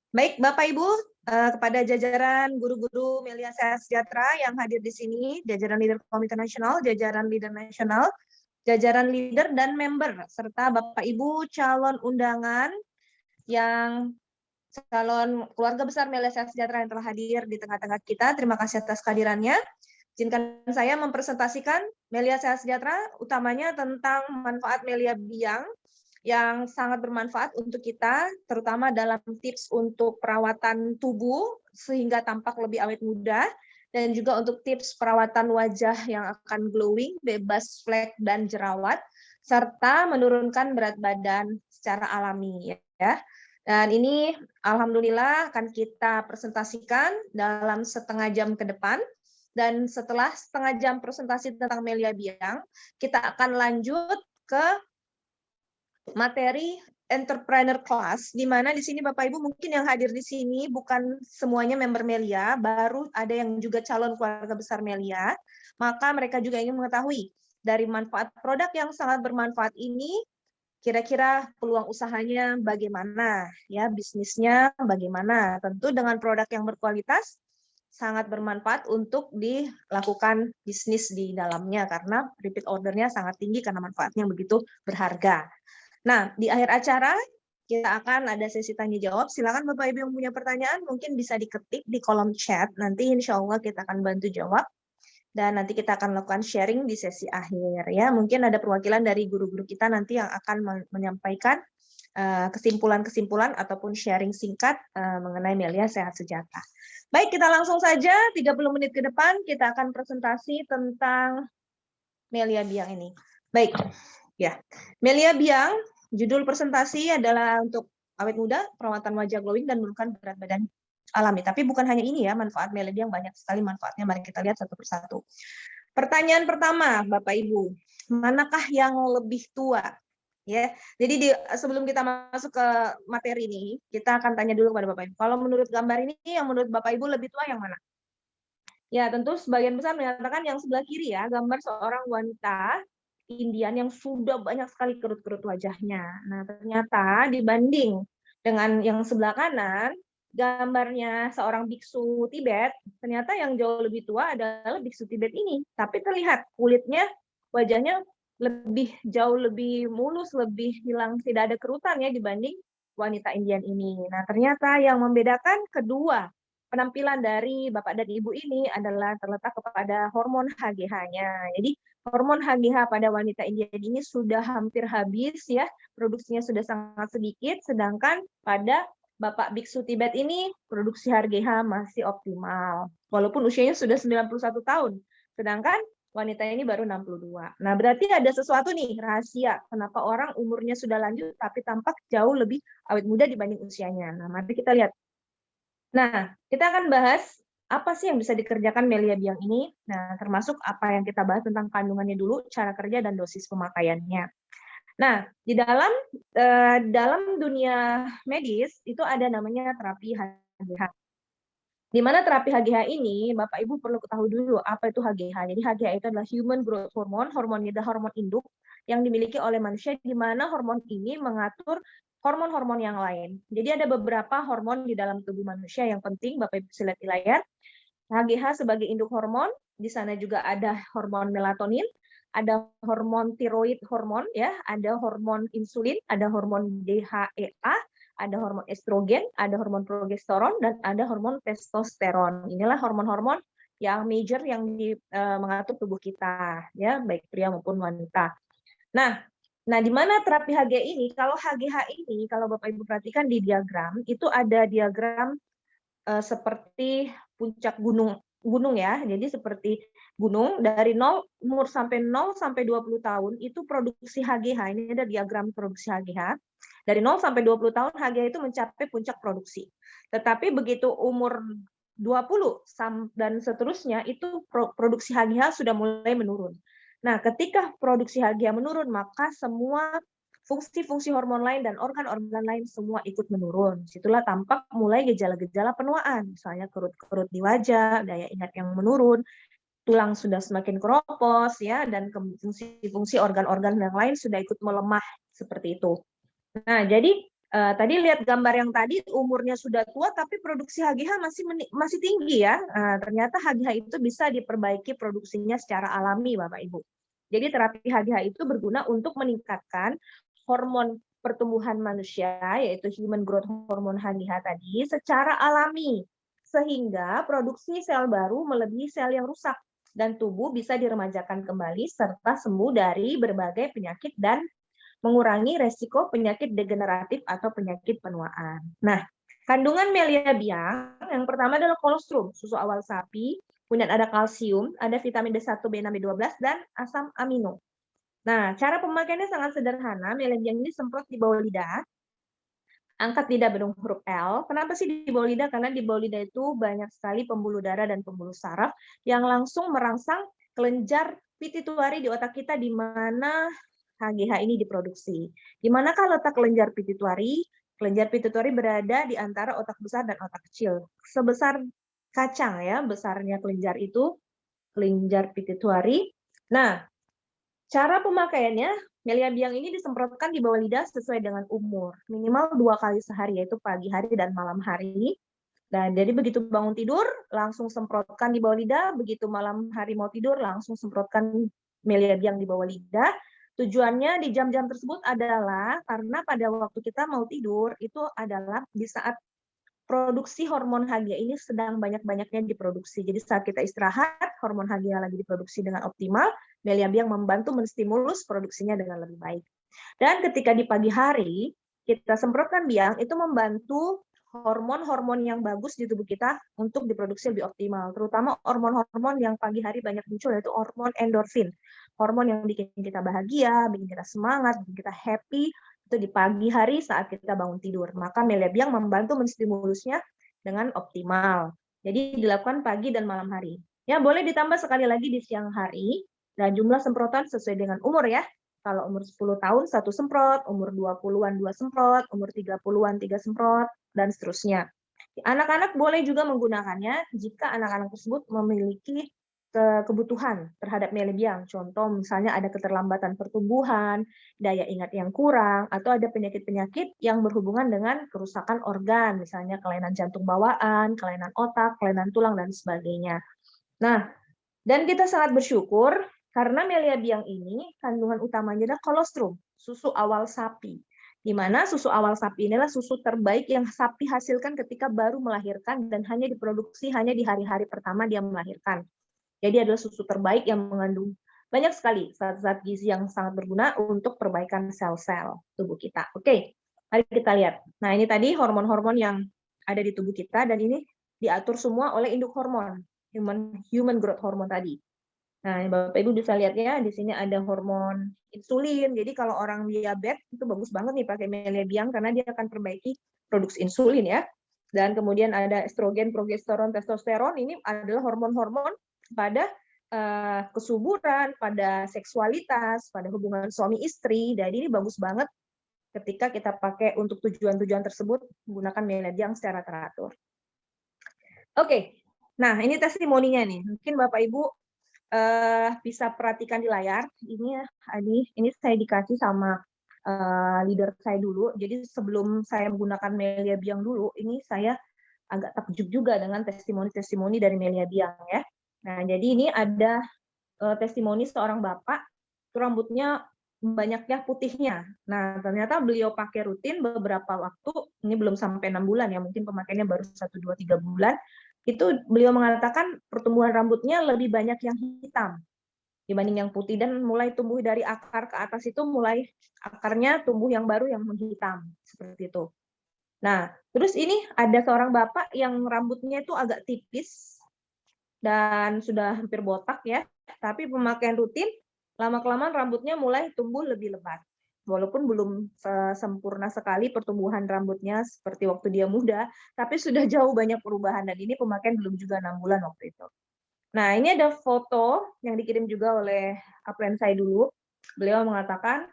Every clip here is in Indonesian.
Baik, Bapak Ibu, kepada jajaran guru-guru Melia Sehat Sejahtera yang hadir di sini, jajaran leader Komite Nasional, jajaran leader nasional, jajaran leader dan member, serta Bapak Ibu calon undangan yang calon keluarga besar Melia Sehat Sejahtera yang telah hadir di tengah-tengah kita. Terima kasih atas kehadirannya. Izinkan saya mempresentasikan Melia Sehat Sejahtera, utamanya tentang manfaat Melia Biang yang sangat bermanfaat untuk kita, terutama dalam tips untuk perawatan tubuh sehingga tampak lebih awet muda, dan juga untuk tips perawatan wajah yang akan glowing, bebas flek dan jerawat, serta menurunkan berat badan secara alami. Ya. Dan ini alhamdulillah akan kita presentasikan dalam setengah jam ke depan. Dan setelah setengah jam presentasi tentang Melia Biang, kita akan lanjut ke materi entrepreneur class, di mana di sini Bapak Ibu mungkin yang hadir di sini bukan semuanya member Melia, baru ada yang juga calon keluarga besar Melia, maka mereka juga ingin mengetahui dari manfaat produk yang sangat bermanfaat ini, kira-kira peluang usahanya bagaimana, ya bisnisnya bagaimana. Tentu dengan produk yang berkualitas sangat bermanfaat untuk dilakukan bisnis di dalamnya karena repeat ordernya sangat tinggi karena manfaatnya begitu berharga. Nah, di akhir acara kita akan ada sesi tanya jawab. Silakan Bapak Ibu yang punya pertanyaan mungkin bisa diketik di kolom chat. Nanti insya Allah kita akan bantu jawab. Dan nanti kita akan lakukan sharing di sesi akhir. Ya, mungkin ada perwakilan dari guru-guru kita nanti yang akan menyampaikan kesimpulan-kesimpulan ataupun sharing singkat mengenai Melia Sehat Sejahtera. Baik, kita langsung saja 30 menit ke depan kita akan presentasi tentang Melia Biang ini. Baik, ya. Melia Biang, judul presentasi adalah untuk awet muda, perawatan wajah glowing, dan menurunkan berat badan alami. Tapi bukan hanya ini ya, manfaat Melia Biang banyak sekali manfaatnya. Mari kita lihat satu persatu. Pertanyaan pertama, Bapak Ibu, manakah yang lebih tua? Ya, jadi sebelum kita masuk ke materi ini, kita akan tanya dulu kepada Bapak Ibu. Kalau menurut gambar ini, yang menurut Bapak Ibu lebih tua yang mana? Ya, tentu sebagian besar menyatakan yang sebelah kiri ya, gambar seorang wanita Indian yang sudah banyak sekali kerut-kerut wajahnya. Nah, ternyata dibanding dengan yang sebelah kanan, gambarnya seorang biksu Tibet, ternyata yang jauh lebih tua adalah biksu Tibet ini. Tapi terlihat kulitnya, wajahnya jauh lebih mulus, lebih hilang, tidak ada kerutan ya dibanding wanita Indian ini. Nah, ternyata yang membedakan kedua penampilan dari Bapak dan Ibu ini adalah terletak kepada hormon HGH-nya. Jadi hormon HGH pada wanita Indian ini sudah hampir habis ya, produksinya sudah sangat sedikit, sedangkan pada Bapak Biksu Tibet ini produksi HGH masih optimal. Walaupun usianya sudah 91 tahun, sedangkan wanita ini baru 62. Nah, berarti ada sesuatu nih rahasia kenapa orang umurnya sudah lanjut tapi tampak jauh lebih awet muda dibanding usianya. Nah, mari kita lihat. Nah, kita akan bahas apa sih yang bisa dikerjakan Melia Biang ini. Nah, termasuk apa yang kita bahas tentang kandungannya dulu, cara kerja dan dosis pemakaiannya. Nah, di dalam dunia medis itu ada namanya terapi HGH. Di mana terapi HGH ini, Bapak Ibu perlu ketahui dulu apa itu HGH. Jadi HGH itu adalah Human Growth Hormone, hormonnya adalah hormon induk yang dimiliki oleh manusia, di mana hormon ini mengatur hormon-hormon yang lain. Jadi ada beberapa hormon di dalam tubuh manusia yang penting, Bapak Ibu bisa lihat di layar. HGH sebagai induk hormon, di sana juga ada hormon melatonin, ada hormon tiroid hormon ya, ada hormon insulin, ada hormon DHEA, ada hormon estrogen, ada hormon progesteron, dan ada hormon testosteron. Inilah hormon-hormon yang major yang mengatur tubuh kita, ya baik pria maupun wanita. Nah, di mana terapi HGH ini? Kalau HGH ini, kalau Bapak Ibu perhatikan di diagram, itu ada diagram seperti puncak gunung ya. Jadi seperti gunung dari umur sampai 0 sampai 20 tahun itu produksi HGH. Ini ada diagram produksi HGH. Dari 0 sampai 20 tahun HGH itu mencapai puncak produksi. Tetapi begitu umur 20 dan seterusnya itu produksi HGH sudah mulai menurun. Nah, ketika produksi HGH menurun, maka semua fungsi-fungsi hormon lain dan organ-organ lain semua ikut menurun. Situlah tampak mulai gejala-gejala penuaan, misalnya kerut-kerut di wajah, daya ingat yang menurun, tulang sudah semakin keropos, ya, dan fungsi-fungsi organ-organ yang lain sudah ikut melemah seperti itu. Nah, jadi Tadi lihat gambar yang tadi umurnya sudah tua tapi produksi HGH masih tinggi ya. Ternyata HGH itu bisa diperbaiki produksinya secara alami Bapak Ibu. Jadi terapi HGH itu berguna untuk meningkatkan hormon pertumbuhan manusia yaitu human growth hormone HGH tadi secara alami sehingga produksi sel baru melebihi sel yang rusak dan tubuh bisa diremajakan kembali serta sembuh dari berbagai penyakit dan mengurangi resiko penyakit degeneratif atau penyakit penuaan. Nah, kandungan melia biang yang pertama adalah kolostrum, susu awal sapi, kemudian ada kalsium, ada vitamin B1, B6, B12, dan asam amino. Nah, cara pemakaiannya sangat sederhana. Melia biang ini semprot di bawah lidah, angkat lidah bentuk huruf L. Kenapa sih di bawah lidah? Karena di bawah lidah itu banyak sekali pembuluh darah dan pembuluh saraf yang langsung merangsang kelenjar pituitari di otak kita di mana HGH ini diproduksi. Di manakah letak kelenjar pituitari? Kelenjar pituitari berada di antara otak besar dan otak kecil. Sebesar kacang ya, besarnya kelenjar itu, kelenjar pituitari. Nah, cara pemakaiannya, melia biang ini disemprotkan di bawah lidah sesuai dengan umur. Minimal 2 kali sehari, yaitu pagi hari dan malam hari. Dan jadi begitu bangun tidur, langsung semprotkan di bawah lidah. Begitu malam hari mau tidur, langsung semprotkan melia biang di bawah lidah. Tujuannya di jam-jam tersebut adalah karena pada waktu kita mau tidur, itu adalah di saat produksi hormon HGH ini sedang banyak-banyaknya diproduksi. Jadi saat kita istirahat, hormon HGH lagi diproduksi dengan optimal, melia biang membantu menstimulus produksinya dengan lebih baik. Dan ketika di pagi hari, kita semprotkan biang, itu membantu hormon-hormon yang bagus di tubuh kita untuk diproduksi lebih optimal. Terutama hormon-hormon yang pagi hari banyak muncul, yaitu hormon endorfin. Hormon yang bikin kita bahagia, bikin kita semangat, bikin kita happy, itu di pagi hari saat kita bangun tidur. Maka melia biang membantu menstimulusnya dengan optimal. Jadi dilakukan pagi dan malam hari. Ya, boleh ditambah sekali lagi di siang hari, dan jumlah semprotan sesuai dengan umur ya. Kalau umur 10 tahun, 1 semprot, umur 20-an 2 semprot, umur 30-an 3 semprot, dan seterusnya. Anak-anak boleh juga menggunakannya jika anak-anak tersebut memiliki kebutuhan terhadap melia biang. Contoh misalnya ada keterlambatan pertumbuhan, daya ingat yang kurang, atau ada penyakit-penyakit yang berhubungan dengan kerusakan organ, misalnya kelainan jantung bawaan, kelainan otak, kelainan tulang, dan sebagainya. Nah, dan kita sangat bersyukur karena melia biang ini kandungan utamanya adalah kolostrum, susu awal sapi. Di mana susu awal sapi inilah susu terbaik yang sapi hasilkan ketika baru melahirkan dan hanya diproduksi hanya di hari-hari pertama dia melahirkan. Jadi adalah susu terbaik yang mengandung banyak sekali zat-zat gizi yang sangat berguna untuk perbaikan sel-sel tubuh kita. Oke, mari kita lihat. Nah, ini tadi hormon-hormon yang ada di tubuh kita dan ini diatur semua oleh induk hormon, human growth hormone tadi. Nah, Bapak Ibu bisa lihat ya, di sini ada hormon insulin. Jadi kalau orang diabetes itu bagus banget nih pakai melia biang karena dia akan perbaiki produksi insulin ya. Dan kemudian ada estrogen, progesteron, testosteron. Ini adalah hormon-hormon pada kesuburan, pada seksualitas, pada hubungan suami istri. Jadi ini bagus banget ketika kita pakai untuk tujuan-tujuan tersebut menggunakan melia biang secara teratur. Oke, nah ini testimoninya nih. Mungkin Bapak Ibu bisa perhatikan di layar. Ini saya dikasih sama leader saya dulu. Jadi sebelum saya menggunakan melia biang dulu, ini saya agak takjub juga dengan testimoni-testimoni dari melia biang ya. Nah, jadi ini ada testimoni seorang bapak, itu rambutnya banyaknya putihnya. Nah, ternyata beliau pakai rutin beberapa waktu, ini belum sampai 6 bulan ya, mungkin pemakaiannya baru 1, 2, 3 bulan, itu beliau mengatakan pertumbuhan rambutnya lebih banyak yang hitam dibanding yang putih, dan mulai tumbuh dari akar ke atas itu mulai akarnya tumbuh yang baru yang menghitam, seperti itu. Nah, terus ini ada seorang bapak yang rambutnya itu agak tipis, dan sudah hampir botak ya, tapi pemakaian rutin lama-kelamaan rambutnya mulai tumbuh lebih lebat. Walaupun belum sempurna sekali pertumbuhan rambutnya seperti waktu dia muda, tapi sudah jauh banyak perubahan, dan ini pemakaian belum juga 6 bulan waktu itu. Nah, ini ada foto yang dikirim juga oleh upline saya dulu. Beliau mengatakan,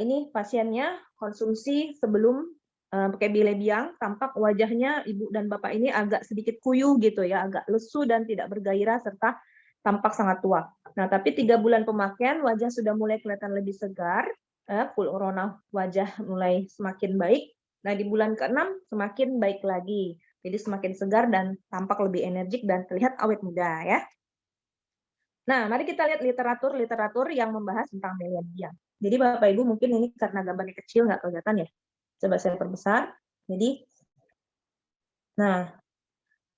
ini pasiennya konsumsi sebelum pakai melia biang, tampak wajahnya ibu dan bapak ini agak sedikit kuyu gitu ya, agak lesu dan tidak bergairah serta tampak sangat tua. Nah, tapi 3 bulan pemakaian wajah sudah mulai kelihatan lebih segar, kulit wajah mulai semakin baik, Nah, di bulan ke-6 semakin baik lagi. Jadi semakin segar dan tampak lebih energik dan terlihat awet muda ya. Nah, mari kita lihat literatur yang membahas tentang Melia Biang. Jadi Bapak Ibu mungkin ini karena gambarnya kecil nggak kelihatan ya. Coba saya perbesar. Jadi, nah,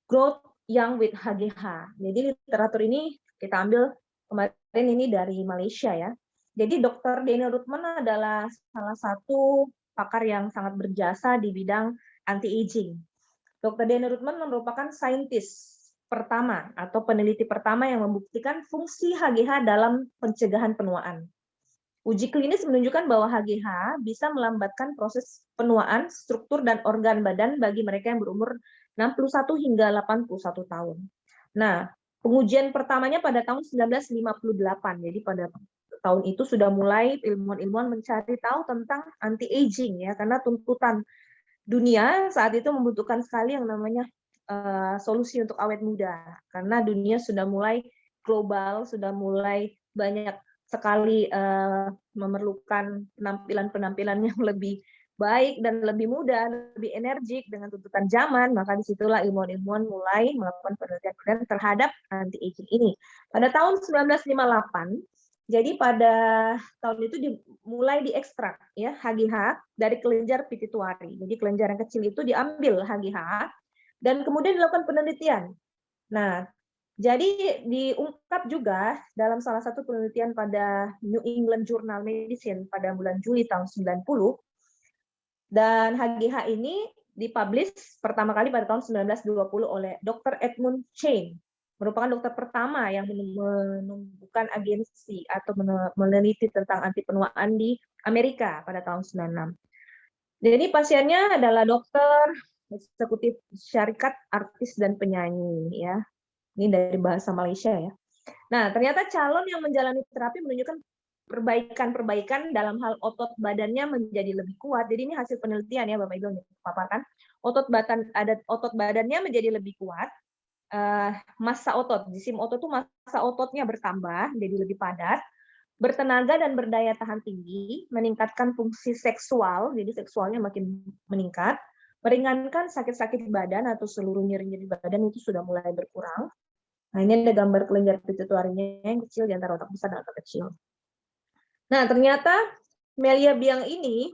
Growth Young with HGH. Jadi literatur ini kita ambil kemarin ini dari Malaysia ya. Jadi Dr. Daniel Rutman adalah salah satu pakar yang sangat berjasa di bidang anti-aging. Dr. Daniel Rutman merupakan saintis pertama atau peneliti pertama yang membuktikan fungsi HGH dalam pencegahan penuaan. Uji klinis menunjukkan bahwa HGH bisa melambatkan proses penuaan, struktur, dan organ badan bagi mereka yang berumur 61 hingga 81 tahun. Nah, pengujian pertamanya pada tahun 1958. Jadi pada tahun itu sudah mulai ilmuwan-ilmuwan mencari tahu tentang anti-aging ya, karena tuntutan dunia saat itu membutuhkan sekali yang namanya solusi untuk awet muda, karena dunia sudah mulai global, sudah mulai banyak sekali memerlukan penampilan-penampilan yang lebih baik dan lebih mudah, lebih energik dengan tuntutan zaman, maka disitulah ilmuwan-ilmuwan mulai melakukan penelitian terhadap anti-aging ini. Pada tahun 1958, jadi pada tahun itu mulai diekstrak ya HGH dari kelenjar pituitari. Jadi kelenjar yang kecil itu diambil HGH dan kemudian dilakukan penelitian. Nah, jadi diungkap juga dalam salah satu penelitian pada New England Journal Medicine pada bulan Juli tahun 90, dan HGH ini dipublish pertama kali pada tahun 1920 oleh Dr. Edmund Chain, merupakan dokter pertama yang menemukan agensi atau meneliti tentang anti penuaan di Amerika pada tahun 96. Jadi pasiennya adalah dokter, eksekutif syarikat, artis, dan penyanyi ya. Ini dari bahasa Malaysia ya. Nah, ternyata calon yang menjalani terapi menunjukkan perbaikan dalam hal otot badannya menjadi lebih kuat. Jadi ini hasil penelitian ya Bapak Ibu yang dipaparkan. Otot badannya menjadi lebih kuat. Massa otot, jisim otot itu massa ototnya bertambah, jadi lebih padat, bertenaga dan berdaya tahan tinggi, meningkatkan fungsi seksual, jadi seksualnya makin meningkat, meringankan sakit-sakit badan atau seluruh nyeri-nyeri badan itu sudah mulai berkurang. Nah, ini ada gambar kelenjar pituitarinya yang kecil di antara otak besar dan otak kecil. Nah, ternyata Melia Biang ini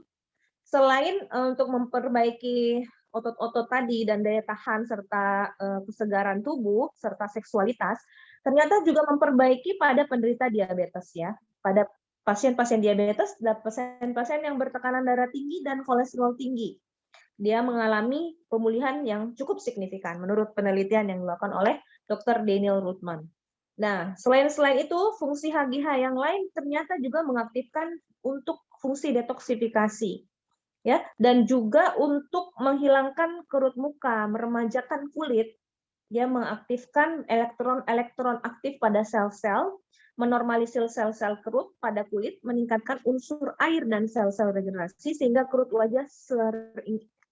selain untuk memperbaiki otot-otot tadi dan daya tahan serta kesegaran tubuh serta seksualitas, ternyata juga memperbaiki pada penderita diabetes ya. Pada pasien-pasien diabetes dan pasien-pasien yang bertekanan darah tinggi dan kolesterol tinggi. Dia mengalami pemulihan yang cukup signifikan menurut penelitian yang dilakukan oleh Dr. Daniel Rutman. Nah, selain itu, fungsi HGH yang lain ternyata juga mengaktifkan untuk fungsi detoksifikasi, ya, dan juga untuk menghilangkan kerut muka, meremajakan kulit, dia mengaktifkan elektron aktif pada sel-sel, menormalisir sel-sel kerut pada kulit, meningkatkan unsur air dan sel-sel regenerasi sehingga kerut wajah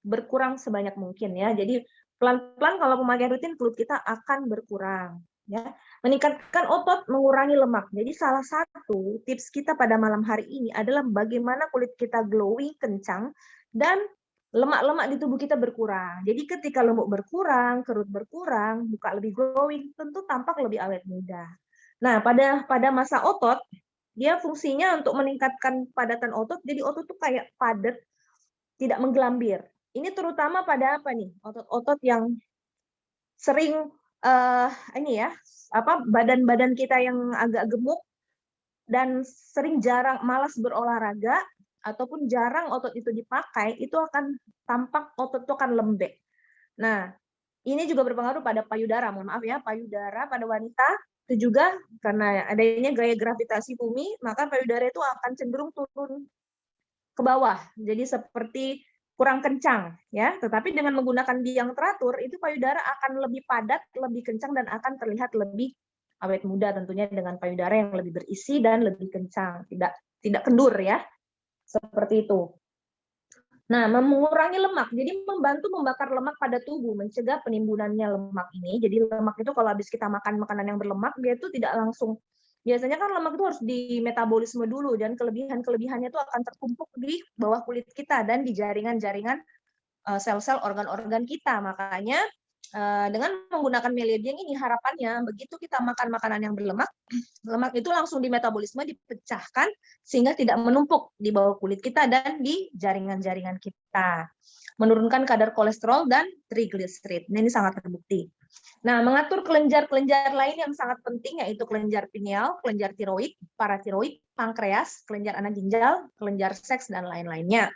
berkurang sebanyak mungkin ya. Jadi pelan-pelan kalau pemakaian rutin kulit kita akan berkurang. Ya, meningkatkan otot, mengurangi lemak. Jadi salah satu tips kita pada malam hari ini adalah bagaimana kulit kita glowing, kencang, dan lemak-lemak di tubuh kita berkurang. Jadi ketika lemak berkurang, kerut berkurang, muka lebih glowing, tentu tampak lebih awet muda. Nah, pada masa otot, dia fungsinya untuk meningkatkan padatan otot, jadi otot tuh kayak padat, tidak menggelambir. Ini terutama pada apa nih? Otot-otot yang sering ini ya, badan-badan kita yang agak gemuk dan jarang malas berolahraga ataupun jarang otot itu dipakai, itu akan tampak otot itu akan lembek. Nah, ini juga berpengaruh pada payudara. Mohon maaf ya, payudara pada wanita itu juga karena adanya gaya gravitasi bumi, maka payudara itu akan cenderung turun ke bawah. Jadi seperti kurang kencang ya, tetapi dengan menggunakan biang teratur itu payudara akan lebih padat, lebih kencang dan akan terlihat lebih awet muda tentunya dengan payudara yang lebih berisi dan lebih kencang, tidak kendur ya. Seperti itu. Nah, mengurangi lemak, jadi membantu membakar lemak pada tubuh, mencegah penimbunannya lemak ini. Jadi lemak itu kalau habis kita makan makanan yang berlemak, dia itu tidak langsung, biasanya kan lemak itu harus dimetabolisme dulu, dan kelebihannya itu akan tertumpuk di bawah kulit kita dan di jaringan-jaringan sel-sel organ-organ kita. Makanya dengan menggunakan Melia Biang ini harapannya begitu kita makan makanan yang berlemak, lemak itu langsung di metabolisme dipecahkan sehingga tidak menumpuk di bawah kulit kita dan di jaringan-jaringan kita. Menurunkan kadar kolesterol dan trigliserid. Nah, ini sangat terbukti. Nah, mengatur kelenjar-kelenjar lain yang sangat penting yaitu kelenjar pineal, kelenjar tiroid, paratiroid, pankreas, kelenjar anak ginjal, kelenjar seks, dan lain-lainnya.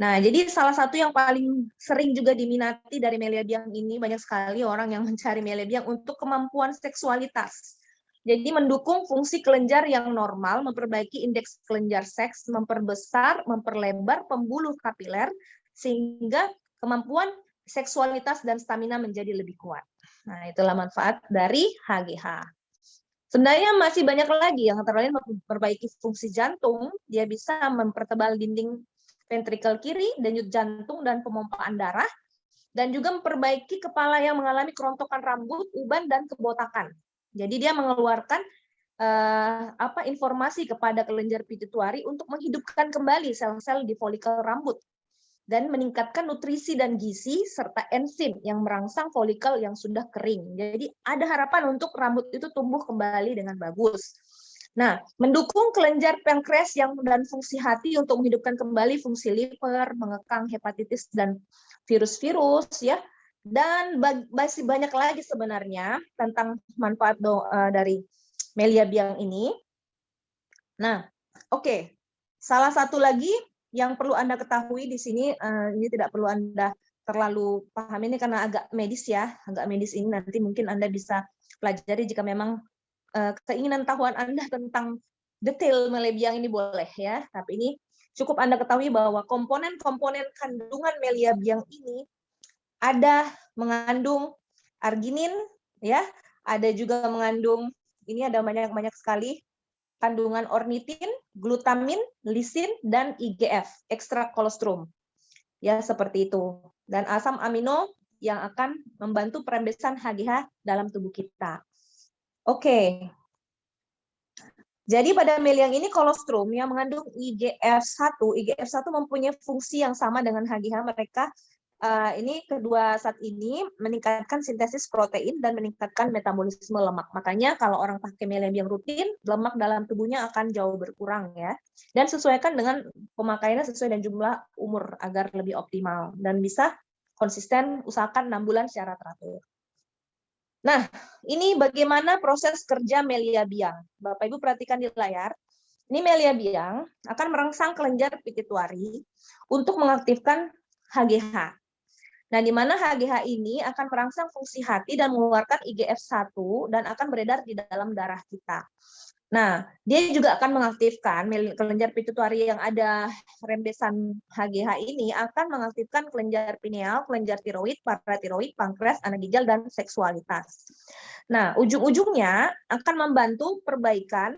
Nah, jadi salah satu yang paling sering juga diminati dari Melia Biang ini, banyak sekali orang yang mencari Melia Biang untuk kemampuan seksualitas. Jadi mendukung fungsi kelenjar yang normal, memperbaiki indeks kelenjar seks, memperbesar, memperlebar pembuluh kapiler, sehingga kemampuan seksualitas dan stamina menjadi lebih kuat. Nah, itulah manfaat dari HGH. Sebenarnya masih banyak lagi yang antara lain memperbaiki fungsi jantung, dia bisa mempertebal dinding ventrikel kiri, denyut jantung dan pemompaan darah, dan juga memperbaiki kepala yang mengalami kerontokan rambut, uban, dan kebotakan. Jadi dia mengeluarkan informasi kepada kelenjar pituitari untuk menghidupkan kembali sel-sel di folikel rambut dan meningkatkan nutrisi dan gizi serta enzim yang merangsang folikel yang sudah kering. Jadi ada harapan untuk rambut itu tumbuh kembali dengan bagus. Nah, mendukung kelenjar pankreas dan fungsi hati untuk menghidupkan kembali fungsi liver, mengekang hepatitis dan virus-virus ya. Dan masih banyak lagi sebenarnya tentang manfaat dari Melia Biang ini. Nah, oke. Salah satu lagi yang perlu Anda ketahui di sini, ini tidak perlu Anda terlalu paham ini karena agak medis ya, agak medis ini nanti mungkin Anda bisa pelajari jika memang keinginan tahuan Anda tentang detail Melia Biang ini boleh ya, tapi ini cukup Anda ketahui bahwa komponen-komponen kandungan Melia Biang ini ada mengandung arginin ya, ada juga mengandung ini ada banyak sekali kandungan ornitin, glutamin, lisin dan IGF, ekstrak kolostrum. Ya, seperti itu. Dan asam amino yang akan membantu perembesan HGH dalam tubuh kita. Oke. Jadi pada Melia ini kolostrum yang mengandung IGF-1, IGF-1 mempunyai fungsi yang sama dengan HGH. Mereka ini kedua zat ini meningkatkan sintesis protein dan meningkatkan metabolisme lemak. Makanya kalau orang pakai Melia yang rutin, lemak dalam tubuhnya akan jauh berkurang ya. Dan sesuaikan dengan pemakaiannya sesuai dengan jumlah umur agar lebih optimal dan bisa konsisten usahakan 6 bulan secara teratur. Nah, ini bagaimana proses kerja Melia Biang. Bapak Ibu perhatikan di layar. Ini Melia Biang akan merangsang kelenjar pituitari untuk mengaktifkan HGH. Nah, di mana HGH ini akan merangsang fungsi hati dan mengeluarkan IGF-1 dan akan beredar di dalam darah kita. Nah, dia juga akan mengaktifkan kelenjar pituitari yang ada rembesan HGH ini akan mengaktifkan kelenjar pineal, kelenjar tiroid, paratiroid, pankreas, anak ginjal, dan seksualitas. Nah, ujung-ujungnya akan membantu perbaikan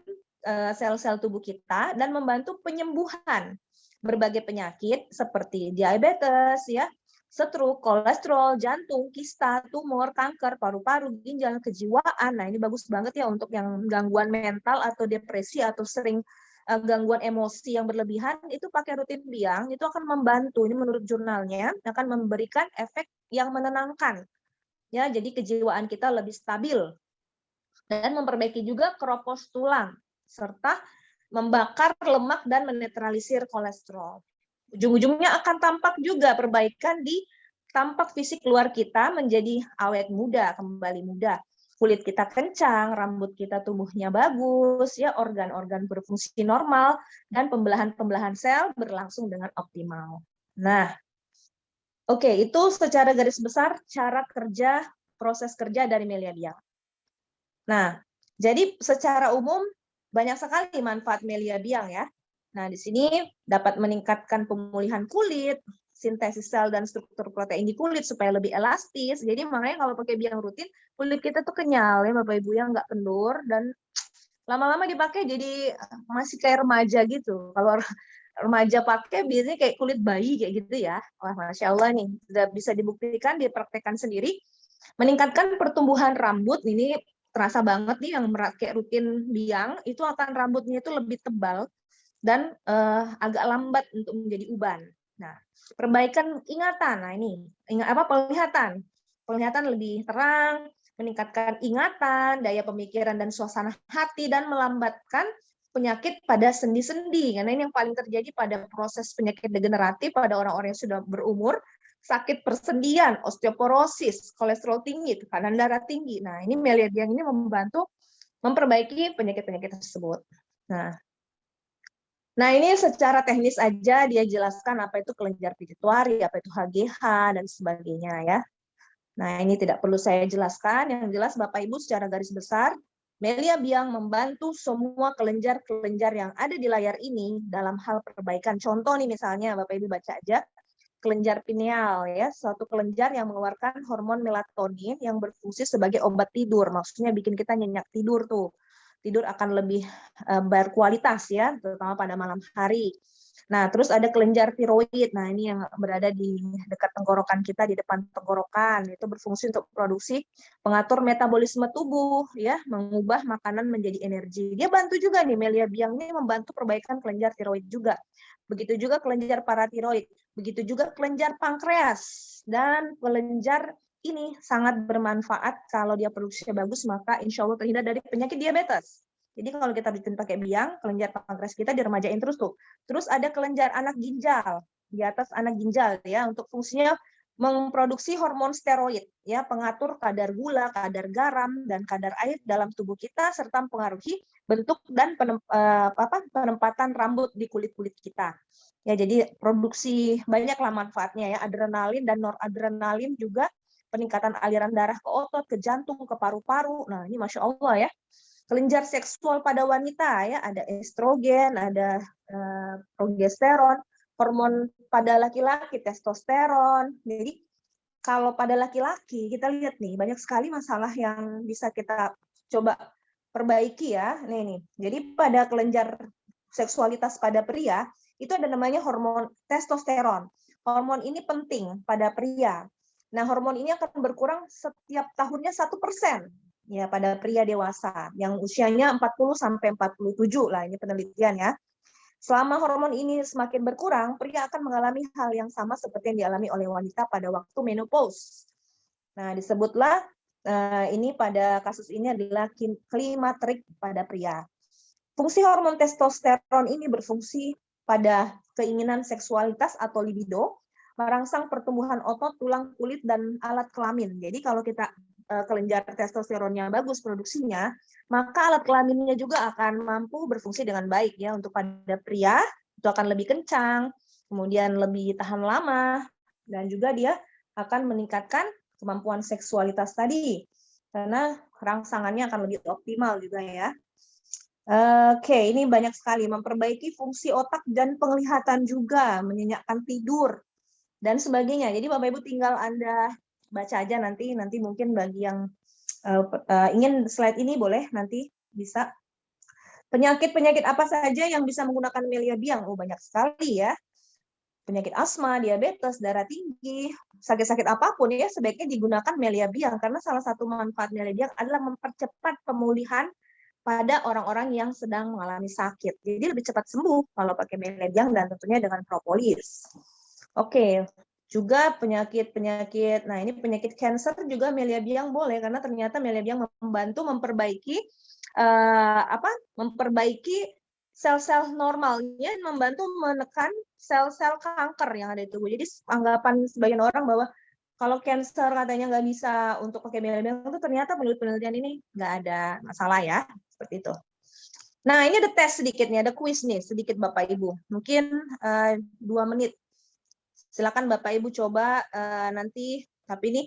sel-sel tubuh kita dan membantu penyembuhan berbagai penyakit seperti diabetes, ya, stroke, kolesterol, jantung, kista, tumor, kanker, paru-paru, ginjal, kejiwaan. Nah, ini bagus banget ya untuk yang gangguan mental atau depresi atau sering gangguan emosi yang berlebihan, itu pakai rutin biang, itu akan membantu. Ini menurut jurnalnya, akan memberikan efek yang menenangkan. Ya, jadi kejiwaan kita lebih stabil. Dan memperbaiki juga keropos tulang, serta membakar lemak dan menetralisir kolesterol. Ujung-ujungnya akan tampak juga perbaikan di tampak fisik luar kita menjadi awet muda, kembali muda. Kulit kita kencang, rambut kita tumbuhnya bagus, ya organ-organ berfungsi normal, dan pembelahan-pembelahan sel berlangsung dengan optimal. Nah, oke, itu secara garis besar cara kerja, proses kerja dari Melia Biang. Nah, jadi secara umum banyak sekali manfaat Melia Biang ya. Nah, di sini dapat meningkatkan pemulihan kulit, sintesis sel dan struktur protein di kulit supaya lebih elastis. Jadi makanya kalau pakai biang rutin, kulit kita tuh kenyal ya Bapak Ibu, yang nggak kendur dan lama-lama dipakai jadi masih kayak remaja gitu. Kalau remaja pakai biasanya kayak kulit bayi kayak gitu ya. Wah, Masya Allah nih, sudah bisa dibuktikan, dipraktekkan sendiri. Meningkatkan pertumbuhan rambut, ini terasa banget nih yang pakai rutin biang, itu akan rambutnya itu lebih tebal dan agak lambat untuk menjadi uban. Nah, perbaikan ingatan. Nah, ini penglihatan. Penglihatan lebih terang, meningkatkan ingatan, daya pemikiran dan suasana hati dan melambatkan penyakit pada sendi-sendi. Karena ini yang paling terjadi pada proses penyakit degeneratif pada orang-orang yang sudah berumur, sakit persendian, osteoporosis, kolesterol tinggi, tekanan darah tinggi. Nah, ini Meliadiang ini membantu memperbaiki penyakit-penyakit tersebut. Nah, ini secara teknis aja dia jelaskan apa itu kelenjar pituitari, apa itu HGH, dan sebagainya ya. Nah, ini tidak perlu saya jelaskan. Yang jelas Bapak Ibu secara garis besar, Melia Biang membantu semua kelenjar-kelenjar yang ada di layar ini dalam hal perbaikan. Contoh nih misalnya, Bapak Ibu baca aja, kelenjar pineal ya, suatu kelenjar yang mengeluarkan hormon melatonin yang berfungsi sebagai obat tidur. Maksudnya bikin kita nyenyak tidur tuh. Tidur akan lebih berkualitas ya, terutama pada malam hari. Nah, terus ada kelenjar tiroid. Nah, ini yang berada di dekat tenggorokan kita, di depan tenggorokan. Itu berfungsi untuk produksi pengatur metabolisme tubuh, ya, mengubah makanan menjadi energi. Dia bantu juga nih, Melia Biang ini membantu perbaikan kelenjar tiroid juga. Begitu juga kelenjar paratiroid. Begitu juga kelenjar pankreas. Dan kelenjar ini sangat bermanfaat kalau dia produksinya bagus, maka insya Allah terhindar dari penyakit diabetes. Jadi kalau kita bikin pakai biang, kelenjar pankreas kita diremajain terus tuh. Terus ada kelenjar anak ginjal, di atas anak ginjal ya, untuk fungsinya memproduksi hormon steroid, ya, pengatur kadar gula, kadar garam, dan kadar air dalam tubuh kita, serta mempengaruhi bentuk dan penempatan rambut di kulit-kulit kita. Ya, jadi produksi banyaklah manfaatnya ya, adrenalin dan noradrenalin juga peningkatan aliran darah ke otot, ke jantung, ke paru-paru. Nah, ini Masya Allah ya. Kelenjar seksual pada wanita ya, ada estrogen, ada progesteron, hormon pada laki-laki, testosteron. Jadi kalau pada laki-laki, kita lihat nih, banyak sekali masalah yang bisa kita coba perbaiki ya. Nih. Jadi pada kelenjar seksualitas pada pria, itu ada namanya hormon testosteron. Hormon ini penting pada pria. Nah, hormon ini akan berkurang setiap tahunnya 1% ya pada pria dewasa yang usianya 40 sampai 47 lah, ini penelitian ya. Selama hormon ini semakin berkurang, pria akan mengalami hal yang sama seperti yang dialami oleh wanita pada waktu menopause. Nah, disebutlah ini pada kasus ini adalah klimakterik pada pria. Fungsi hormon testosteron ini berfungsi pada keinginan seksualitas atau libido, merangsang pertumbuhan otot, tulang, kulit, dan alat kelamin. Jadi kalau kita kelenjar testosteronnya bagus produksinya, maka alat kelaminnya juga akan mampu berfungsi dengan baik ya. Untuk pada pria itu akan lebih kencang, kemudian lebih tahan lama, dan juga dia akan meningkatkan kemampuan seksualitas tadi karena rangsangannya akan lebih optimal juga ya. Oke, ini banyak sekali, memperbaiki fungsi otak dan penglihatan juga, menyenyakkan tidur dan sebagainya. Jadi Bapak Ibu tinggal Anda baca aja nanti mungkin bagi yang ingin slide ini boleh nanti bisa. Penyakit-penyakit apa saja yang bisa menggunakan Melia Biang? Oh, banyak sekali ya. Penyakit asma, diabetes, darah tinggi, sakit-sakit apapun ya sebaiknya digunakan Melia Biang karena salah satu manfaat Melia Biang adalah mempercepat pemulihan pada orang-orang yang sedang mengalami sakit. Jadi lebih cepat sembuh kalau pakai Melia Biang dan tentunya dengan propolis. Oke, juga penyakit-penyakit. Nah, ini penyakit kanker juga Melia Biang boleh karena ternyata Melia Biang membantu memperbaiki memperbaiki sel-sel normalnya, membantu menekan sel-sel kanker yang ada di tubuh. Jadi anggapan sebagian orang bahwa kalau kanker katanya nggak bisa untuk pakai Melia Biang, itu ternyata menurut penelitian ini nggak ada masalah ya, seperti itu. Nah, ini ada tes sedikitnya, ada kuis nih sedikit Bapak Ibu. Mungkin 2 menit. Silakan Bapak Ibu coba nanti, tapi ini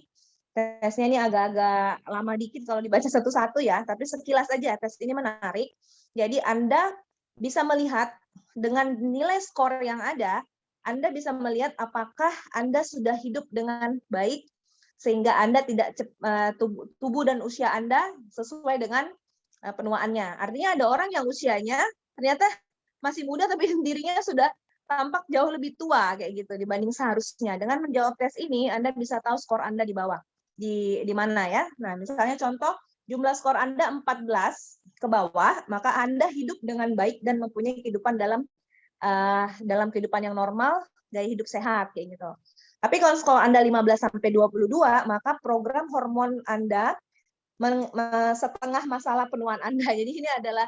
tesnya ini agak-agak lama dikit kalau dibaca satu-satu ya, tapi sekilas aja tes ini menarik. Jadi Anda bisa melihat dengan nilai skor yang ada, Anda bisa melihat apakah Anda sudah hidup dengan baik sehingga Anda tidak tubuh dan usia Anda sesuai dengan penuaannya. Artinya ada orang yang usianya ternyata masih muda tapi dirinya sudah tampak jauh lebih tua kayak gitu dibanding seharusnya. Dengan menjawab tes ini Anda bisa tahu skor Anda di bawah. Di mana ya? Nah, misalnya contoh jumlah skor Anda 14 ke bawah, maka Anda hidup dengan baik dan mempunyai kehidupan dalam dalam kehidupan yang normal, gaya hidup sehat kayak gitu. Tapi kalau skor Anda 15 sampai 22, maka program hormon Anda setengah masalah penuaan Anda. Jadi ini adalah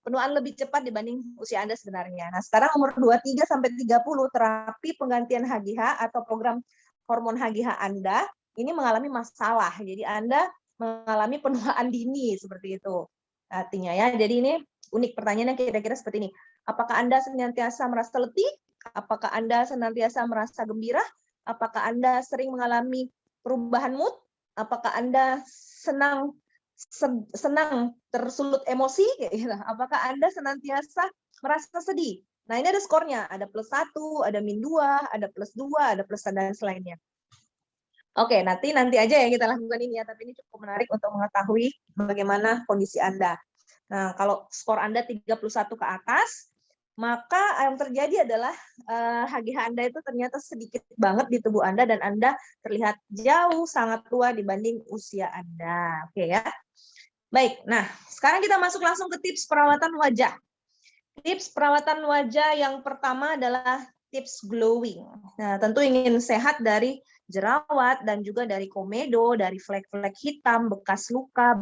penuaan lebih cepat dibanding usia Anda sebenarnya. Nah, sekarang umur 23 sampai 30 terapi penggantian HGH atau program hormon HGH Anda ini mengalami masalah. Jadi Anda mengalami penuaan dini seperti itu. Artinya ya. Jadi ini unik pertanyaannya kira-kira seperti ini. Apakah Anda senantiasa merasa letih? Apakah Anda senantiasa merasa gembira? Apakah Anda sering mengalami perubahan mood? Apakah Anda senang tersulut emosi? Apakah Anda senantiasa merasa sedih? Nah, ini ada skornya. Ada +1, ada -2, ada +2, ada plus dan selainnya. Oke, nanti aja ya kita lakukan ini ya, tapi ini cukup menarik untuk mengetahui bagaimana kondisi Anda. Nah, kalau skor Anda 31 ke atas, maka yang terjadi adalah HGH Anda itu ternyata sedikit banget di tubuh Anda dan Anda terlihat jauh sangat tua dibanding usia Anda. Oke ya. Baik, nah sekarang kita masuk langsung ke tips perawatan wajah. Tips perawatan wajah yang pertama adalah tips glowing. Nah, tentu ingin sehat dari jerawat dan juga dari komedo, dari flek-flek hitam, bekas luka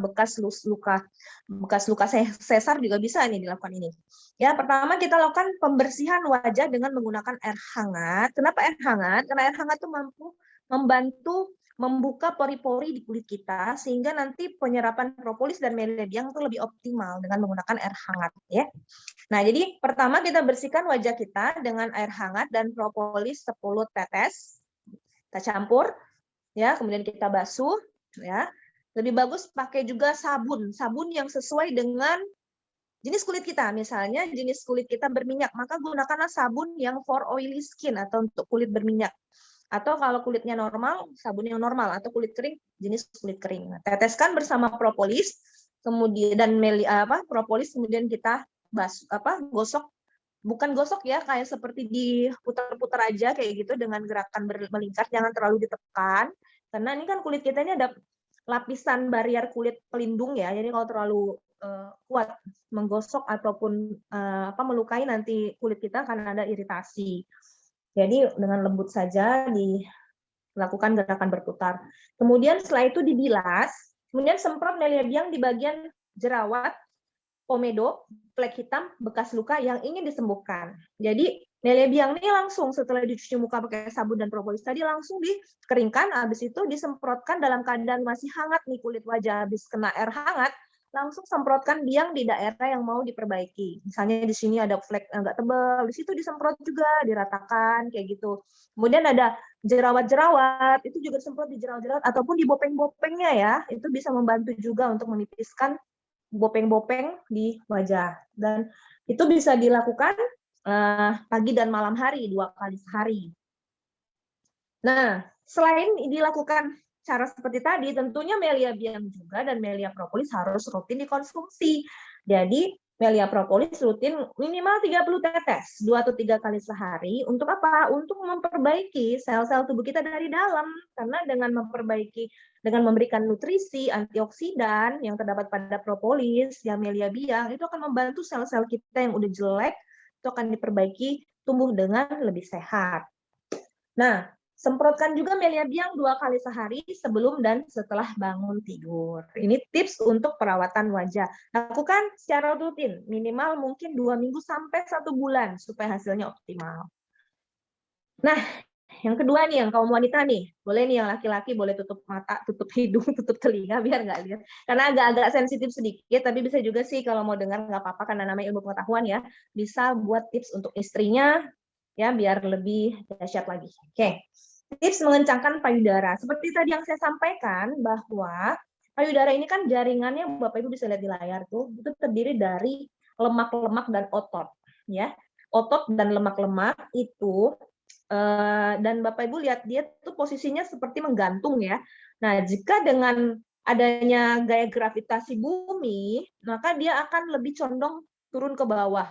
sesar juga bisa ini dilakukan ini. Ya, pertama kita lakukan pembersihan wajah dengan menggunakan air hangat. Kenapa air hangat? Karena air hangat itu mampu membantu membuka pori-pori di kulit kita sehingga nanti penyerapan propolis dan melediang itu lebih optimal dengan menggunakan air hangat ya. Nah, jadi pertama kita bersihkan wajah kita dengan air hangat dan propolis 10 tetes. Kita campur ya, kemudian kita basuh ya. Lebih bagus pakai juga sabun yang sesuai dengan jenis kulit kita. Misalnya jenis kulit kita berminyak, maka gunakanlah sabun yang for oily skin atau untuk kulit berminyak. Atau kalau kulitnya normal, sabun yang normal, atau kulit kering, jenis kulit kering. Nah, teteskan bersama propolis, kemudian dan propolis kemudian kita gosok, bukan gosok ya, kayak seperti diputar-putar aja kayak gitu dengan gerakan melingkar, jangan terlalu ditekan, karena ini kan kulit kita ini ada lapisan barrier kulit pelindung ya, jadi kalau terlalu kuat menggosok ataupun melukai nanti kulit kita akan ada iritasi. Jadi dengan lembut saja dilakukan gerakan berputar. Kemudian setelah itu dibilas, kemudian semprot melediang di bagian jerawat, komedo, flek hitam, bekas luka yang ingin disembuhkan. Jadi melediang ini langsung setelah dicuci muka pakai sabun dan propolis tadi langsung dikeringkan, habis itu disemprotkan dalam keadaan masih hangat nih kulit wajah, habis kena air hangat, langsung semprotkan biang di daerah yang mau diperbaiki. Misalnya di sini ada flek agak tebal, di situ disemprot juga, diratakan kayak gitu. Kemudian ada jerawat-jerawat, itu juga disemprot di jerawat-jerawat ataupun di bopeng-bopengnya ya, itu bisa membantu juga untuk menipiskan bopeng-bopeng di wajah. Dan itu bisa dilakukan pagi dan malam hari, 2 kali sehari. Nah, selain dilakukan cara seperti tadi, tentunya melia biang juga dan melia propolis harus rutin dikonsumsi. Jadi, melia propolis rutin minimal 30 tetes, 2 atau 3 kali sehari. Untuk apa? Untuk memperbaiki sel-sel tubuh kita dari dalam. Karena dengan memberikan nutrisi, antioksidan yang terdapat pada propolis, yang melia biang, itu akan membantu sel-sel kita yang udah jelek, itu akan diperbaiki tumbuh dengan lebih sehat. Nah, semprotkan juga melia biang 2 kali sehari sebelum dan setelah bangun tidur. Ini tips untuk perawatan wajah. Lakukan secara rutin, minimal mungkin 2 minggu sampai 1 bulan supaya hasilnya optimal. Nah, yang kedua nih, yang kaum wanita nih, boleh nih yang laki-laki boleh tutup mata, tutup hidung, tutup telinga biar nggak lihat. Karena agak-agak sensitif sedikit, tapi bisa juga sih kalau mau dengar nggak apa-apa karena namanya ilmu pengetahuan ya. Bisa buat tips untuk istrinya ya biar lebih dahsyat lagi. Oke. Tips mengencangkan payudara. Seperti tadi yang saya sampaikan bahwa payudara ini kan jaringannya Bapak Ibu bisa lihat di layar tuh, itu terdiri dari lemak-lemak dan otot ya. Otot dan lemak-lemak itu dan Bapak Ibu lihat dia tuh posisinya seperti menggantung ya. Nah, jika dengan adanya gaya gravitasi bumi, maka dia akan lebih condong turun ke bawah.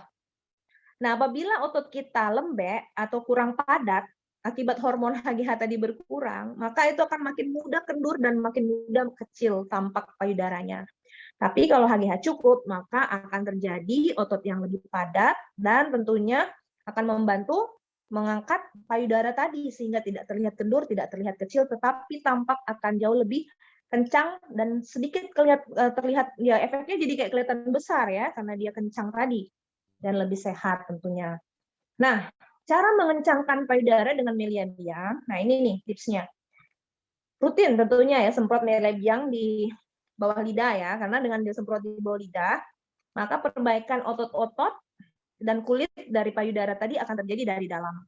Nah, apabila otot kita lembek atau kurang padat, akibat hormon HGH tadi berkurang, maka itu akan makin mudah kendur dan makin mudah kecil tampak payudaranya. Tapi kalau HGH cukup, maka akan terjadi otot yang lebih padat dan tentunya akan membantu mengangkat payudara tadi sehingga tidak terlihat kendur, tidak terlihat kecil, tetapi tampak akan jauh lebih kencang dan sedikit terlihat ya efeknya jadi kayak kelihatan besar ya karena dia kencang tadi dan lebih sehat tentunya. Nah, cara mengencangkan payudara dengan Melia Biang, nah ini nih tipsnya. Rutin tentunya ya semprot Melia Biang di bawah lidah ya, karena dengan disemprot di bawah lidah, maka perbaikan otot-otot dan kulit dari payudara tadi akan terjadi dari dalam.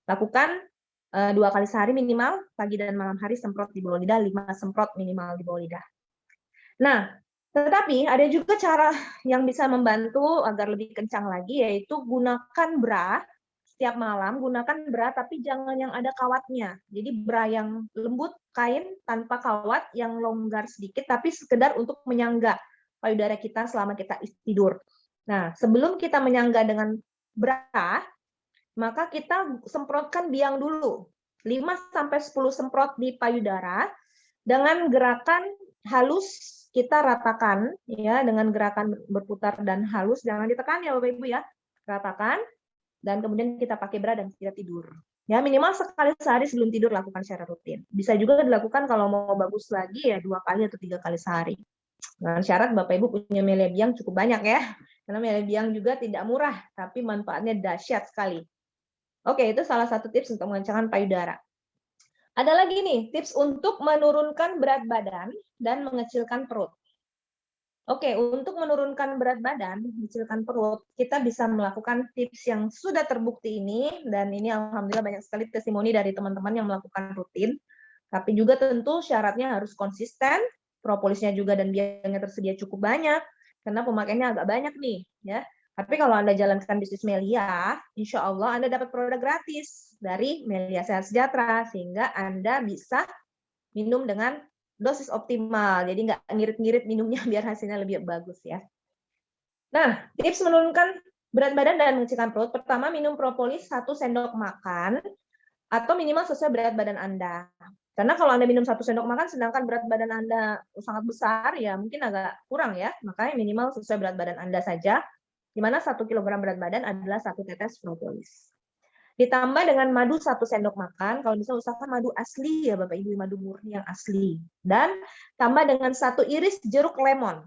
Lakukan 2 kali sehari minimal, pagi dan malam hari semprot di bawah lidah, 5 semprot minimal di bawah lidah. Nah, tetapi ada juga cara yang bisa membantu agar lebih kencang lagi, yaitu gunakan bra setiap malam, gunakan bra tapi jangan yang ada kawatnya. Jadi bra yang lembut, kain tanpa kawat, yang longgar sedikit, tapi sekedar untuk menyangga payudara kita selama kita tidur. Nah, sebelum kita menyangga dengan bra, maka kita semprotkan biang dulu. 5-10 semprot di payudara dengan gerakan halus kita ratakan ya, dengan gerakan berputar dan halus, jangan ditekan ya Bapak Ibu ya. Ratakan dan kemudian kita pakai bra dan kita tidur. Ya, minimal sekali sehari sebelum tidur lakukan secara rutin. Bisa juga dilakukan kalau mau bagus lagi ya 2 kali atau 3 kali sehari. Dengan syarat Bapak Ibu punya Melia Biang cukup banyak ya. Karena Melia Biang juga tidak murah, tapi manfaatnya dahsyat sekali. Oke, itu salah satu tips untuk mengencangkan payudara. Ada lagi nih, tips untuk menurunkan berat badan dan mengecilkan perut. Oke, untuk menurunkan berat badan, mengecilkan perut, kita bisa melakukan tips yang sudah terbukti ini, dan ini alhamdulillah banyak sekali testimoni dari teman-teman yang melakukan rutin. Tapi juga tentu syaratnya harus konsisten, propolisnya juga dan biayanya tersedia cukup banyak, karena pemakaiannya agak banyak nih, ya. Tapi kalau Anda jalankan bisnis Melia, insya Allah Anda dapat produk gratis dari Melia Sehat Sejahtera, sehingga Anda bisa minum dengan dosis optimal. Jadi nggak ngirit-ngirit minumnya biar hasilnya lebih bagus ya. Nah, tips menurunkan berat badan dan mengecilkan perut. Pertama, minum propolis 1 sendok makan atau minimal sesuai berat badan Anda. Karena kalau Anda minum 1 sendok makan sedangkan berat badan Anda sangat besar, ya mungkin agak kurang ya. Makanya minimal sesuai berat badan Anda saja, di mana 1 kilogram berat badan adalah 1 tetes propolis. Ditambah dengan madu 1 sendok makan, kalau bisa usahakan madu asli ya Bapak Ibu, madu murni yang asli. Dan tambah dengan 1 iris jeruk lemon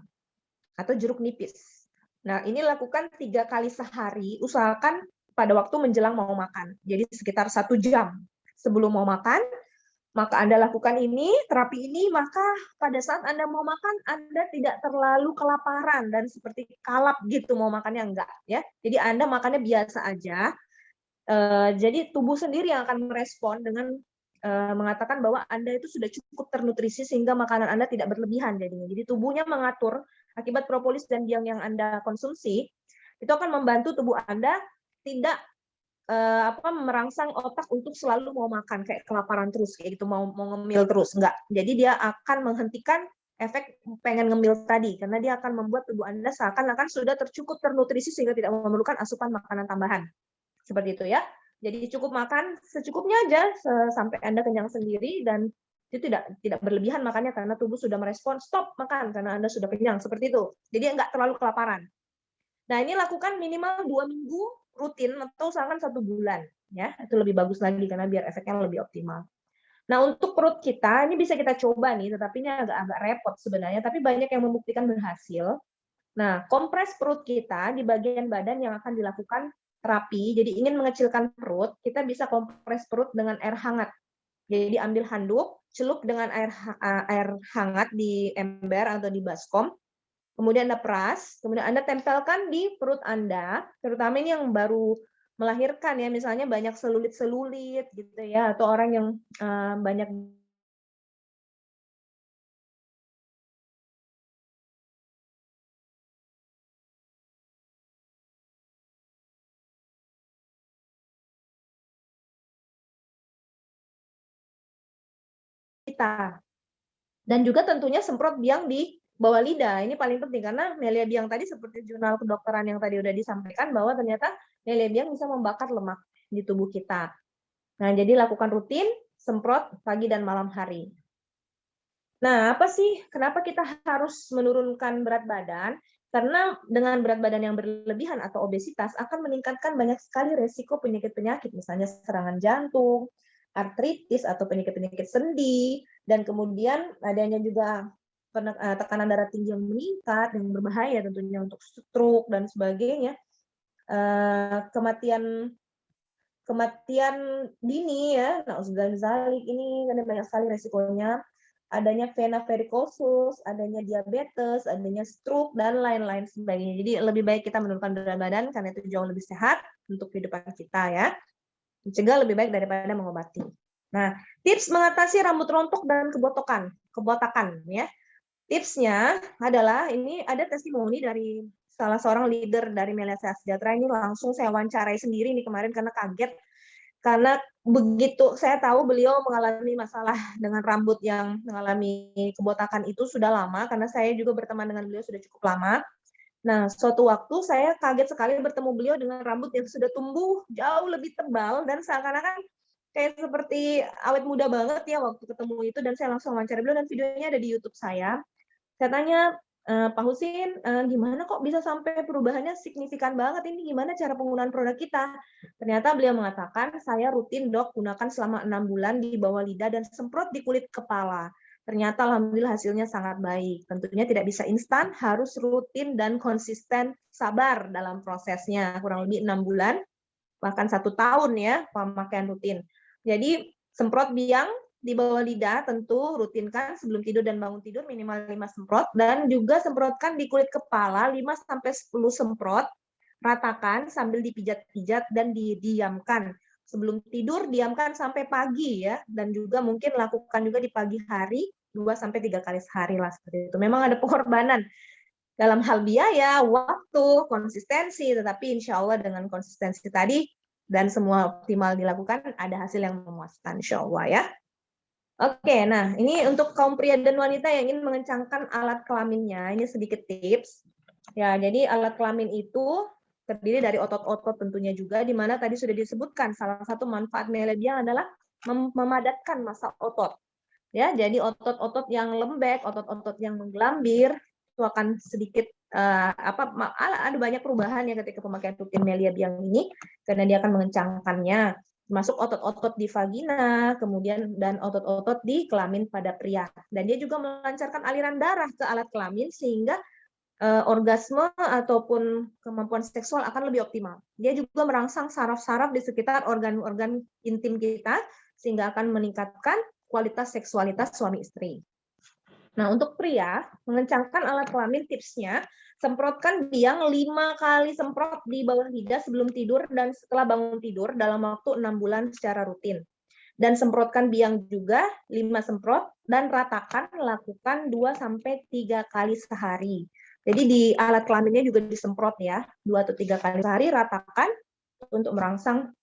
atau jeruk nipis. Nah, ini lakukan 3 kali sehari, usahakan pada waktu menjelang mau makan. Jadi sekitar 1 jam sebelum mau makan, maka Anda lakukan ini, terapi ini, maka pada saat Anda mau makan, Anda tidak terlalu kelaparan dan seperti kalap gitu mau makannya, enggak ya. Jadi Anda makannya biasa aja. Jadi tubuh sendiri yang akan merespon dengan mengatakan bahwa Anda itu sudah cukup ternutrisi sehingga makanan Anda tidak berlebihan jadinya. Jadi tubuhnya mengatur akibat propolis dan biang yang Anda konsumsi, itu akan membantu tubuh Anda tidak merangsang otak untuk selalu mau makan kayak kelaparan terus kayak gitu mau ngemil terus, enggak. Jadi dia akan menghentikan efek pengen ngemil tadi karena dia akan membuat tubuh Anda seakan-akan sudah tercukup ternutrisi sehingga tidak memerlukan asupan makanan tambahan. Seperti itu ya. Jadi cukup makan secukupnya aja sampai Anda kenyang sendiri dan itu tidak berlebihan makannya karena tubuh sudah merespon stop makan karena Anda sudah kenyang seperti itu. Jadi enggak terlalu kelaparan. Nah, ini lakukan minimal 2 minggu rutin atau usahakan 1 bulan ya. Itu lebih bagus lagi karena biar efeknya lebih optimal. Nah, untuk perut kita ini bisa kita coba nih, tetapi ini agak repot sebenarnya, tapi banyak yang membuktikan berhasil. Nah, kompres perut kita di bagian badan yang akan dilakukan terapi. Jadi ingin mengecilkan perut, kita bisa kompres perut dengan air hangat. Jadi ambil handuk, celup dengan air hangat di ember atau di baskom. Kemudian Anda peras, kemudian Anda tempelkan di perut Anda, terutama ini yang baru melahirkan ya, misalnya banyak selulit-selulit gitu ya, atau orang yang banyak kita. Dan juga tentunya semprot biang di bawah lidah. Ini paling penting karena Melia Biang tadi seperti jurnal kedokteran yang tadi udah disampaikan bahwa ternyata Melia Biang bisa membakar lemak di tubuh kita. Nah, jadi lakukan rutin, semprot pagi dan malam hari. Nah, apa sih kenapa kita harus menurunkan berat badan? Karena dengan berat badan yang berlebihan atau obesitas akan meningkatkan banyak sekali resiko penyakit-penyakit, misalnya serangan jantung, artritis atau penyakit-penyakit sendi, dan kemudian adanya juga tekanan darah tinggi yang meningkat, yang berbahaya tentunya untuk stroke dan sebagainya. Kematian dini ya, nauzubillahi ini kan banyak sekali resikonya, adanya vena varikosus, adanya diabetes, adanya stroke dan lain-lain sebagainya. Jadi lebih baik kita menurunkan berat badan karena itu jauh lebih sehat untuk kehidupan kita ya. Mencegah lebih baik daripada mengobati. Nah, tips mengatasi rambut rontok dan kebotakan ya. Tipsnya adalah ini ada testimoni dari salah seorang leader dari Melia Sejahtera, ini langsung saya wawancarai sendiri nih kemarin karena kaget. Karena begitu saya tahu beliau mengalami masalah dengan rambut yang mengalami kebotakan itu sudah lama, karena saya juga berteman dengan beliau sudah cukup lama. Nah, suatu waktu saya kaget sekali bertemu beliau dengan rambut yang sudah tumbuh jauh lebih tebal dan seakan-akan kayak seperti awet muda banget ya waktu ketemu itu, dan saya langsung wawancara beliau dan videonya ada di YouTube saya. Saya tanya, Pak Husin, gimana kok bisa sampai perubahannya signifikan banget ini, gimana cara penggunaan produk kita? Ternyata beliau mengatakan, saya rutin dok gunakan selama 6 bulan di bawah lidah dan semprot di kulit kepala. Ternyata alhamdulillah hasilnya sangat baik. Tentunya tidak bisa instan, harus rutin dan konsisten, sabar dalam prosesnya. Kurang lebih 6 bulan, bahkan 1 tahun ya pemakaian rutin. Jadi semprot biang di bawah lidah tentu rutinkan sebelum tidur dan bangun tidur minimal 5 semprot, dan juga semprotkan di kulit kepala 5-10 semprot, ratakan sambil dipijat-pijat dan didiamkan. Sebelum tidur diamkan sampai pagi ya, dan juga mungkin lakukan juga di pagi hari 2-3 kali sehari lah seperti itu. Memang ada pengorbanan dalam hal biaya, waktu, konsistensi, tetapi insya Allah dengan konsistensi tadi dan semua optimal dilakukan, ada hasil yang memuaskan insya Allah ya. Oke, nah ini untuk kaum pria dan wanita yang ingin mengencangkan alat kelaminnya, ini sedikit tips. Ya, jadi alat kelamin itu terdiri dari otot-otot tentunya juga, di mana tadi sudah disebutkan salah satu manfaat Melebia adalah memadatkan massa otot. Ya, jadi otot-otot yang lembek, otot-otot yang menggelambir itu akan sedikit ada banyak perubahan ya ketika pemakaian rutin Melia Biang ini, karena dia akan mengencangkannya, masuk otot-otot di vagina, kemudian dan otot-otot di kelamin pada pria. Dan dia juga melancarkan aliran darah ke alat kelamin sehingga orgasme ataupun kemampuan seksual akan lebih optimal. Dia juga merangsang saraf-saraf di sekitar organ-organ intim kita sehingga akan meningkatkan kualitas seksualitas suami istri. Nah, untuk pria, mengencangkan alat kelamin tipsnya, semprotkan biang 5 kali semprot di bawah lidah sebelum tidur dan setelah bangun tidur dalam waktu 6 bulan secara rutin. Dan semprotkan biang juga 5 semprot dan ratakan, lakukan 2-3 kali sehari. Jadi di alat kelaminnya juga disemprot ya, 2 atau 3 kali sehari, ratakan untuk merangsang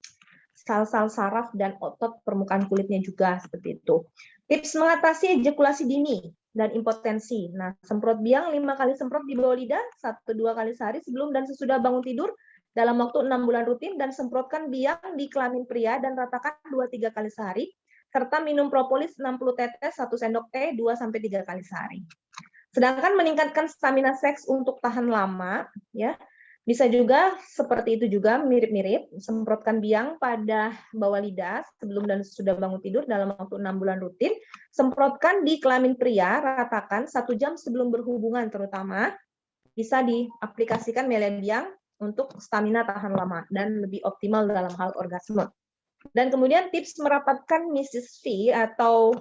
sel-sel saraf dan otot permukaan kulitnya juga seperti itu. Tips mengatasi ejakulasi dini dan impotensi. Nah, semprot biang 5 kali semprot di bawah lidah, 1-2 kali sehari sebelum dan sesudah bangun tidur dalam waktu 6 bulan rutin, dan semprotkan biang di kelamin pria dan ratakan 2-3 kali sehari, serta minum propolis 60 tetes 1 sendok teh 2-3 kali sehari. Sedangkan meningkatkan stamina seks untuk tahan lama, ya, bisa juga seperti itu juga, mirip-mirip, semprotkan biang pada bawah lidah sebelum dan sesudah bangun tidur dalam waktu 6 bulan rutin, semprotkan di kelamin pria, ratakan 1 jam sebelum berhubungan terutama, bisa diaplikasikan Melia Biang untuk stamina tahan lama dan lebih optimal dalam hal orgasme. Dan kemudian tips merapatkan Mrs. V atau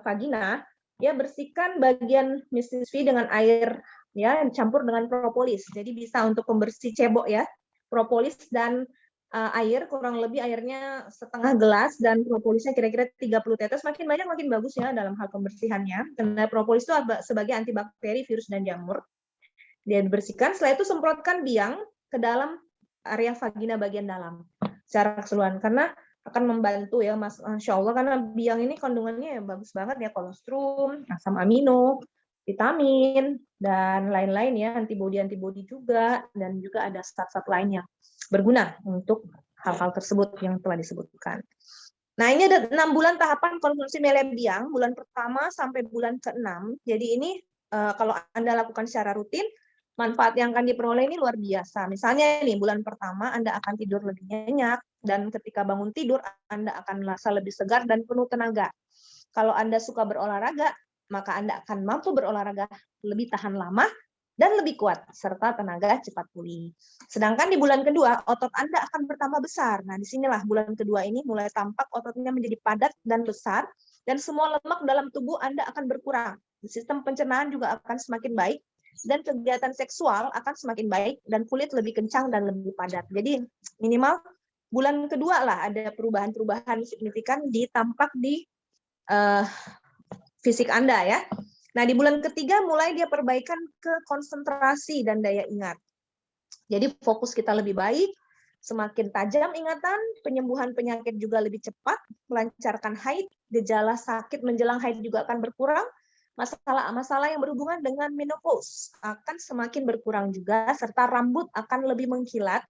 vagina, ya, bersihkan bagian Mrs. V dengan air ya campur dengan propolis. Jadi bisa untuk pembersih cebok ya. Propolis dan air, kurang lebih airnya setengah gelas dan propolisnya kira-kira 30 tetes. Makin banyak makin bagus ya dalam hal pembersihannya. Karena propolis itu sebagai antibakteri, virus dan jamur. Dia dibersihkan, setelah itu semprotkan biang ke dalam area vagina bagian dalam secara keseluruhan, karena akan membantu ya Mas, Masya Allah, karena biang ini kandungannya ya bagus banget ya, kolostrum, asam amino, vitamin, dan lain-lain ya, antibodi juga, dan juga ada zat-zat lain yang berguna untuk hal-hal tersebut yang telah disebutkan. Nah, ini ada 6 bulan tahapan konsumsi Melia Biang, bulan pertama sampai bulan ke-6. Jadi ini kalau Anda lakukan secara rutin, manfaat yang akan diperoleh ini luar biasa. Misalnya nih, bulan pertama Anda akan tidur lebih nyenyak, dan ketika bangun tidur, Anda akan merasa lebih segar dan penuh tenaga. Kalau Anda suka berolahraga, maka Anda akan mampu berolahraga lebih tahan lama dan lebih kuat, serta tenaga cepat pulih. Sedangkan di bulan kedua, otot Anda akan bertambah besar. Nah, disinilah bulan kedua ini mulai tampak ototnya menjadi padat dan besar, dan semua lemak dalam tubuh Anda akan berkurang. Sistem pencernaan juga akan semakin baik, dan kegiatan seksual akan semakin baik, dan kulit lebih kencang dan lebih padat. Jadi minimal bulan kedua lah ada perubahan-perubahan signifikan tampak di fisik Anda ya. Nah, di bulan ketiga mulai dia perbaikan ke konsentrasi dan daya ingat. Jadi fokus kita lebih baik, semakin tajam ingatan, penyembuhan penyakit juga lebih cepat, melancarkan haid, gejala sakit menjelang haid juga akan berkurang, masalah-masalah yang berhubungan dengan menopause akan semakin berkurang juga, serta rambut akan lebih mengkilat,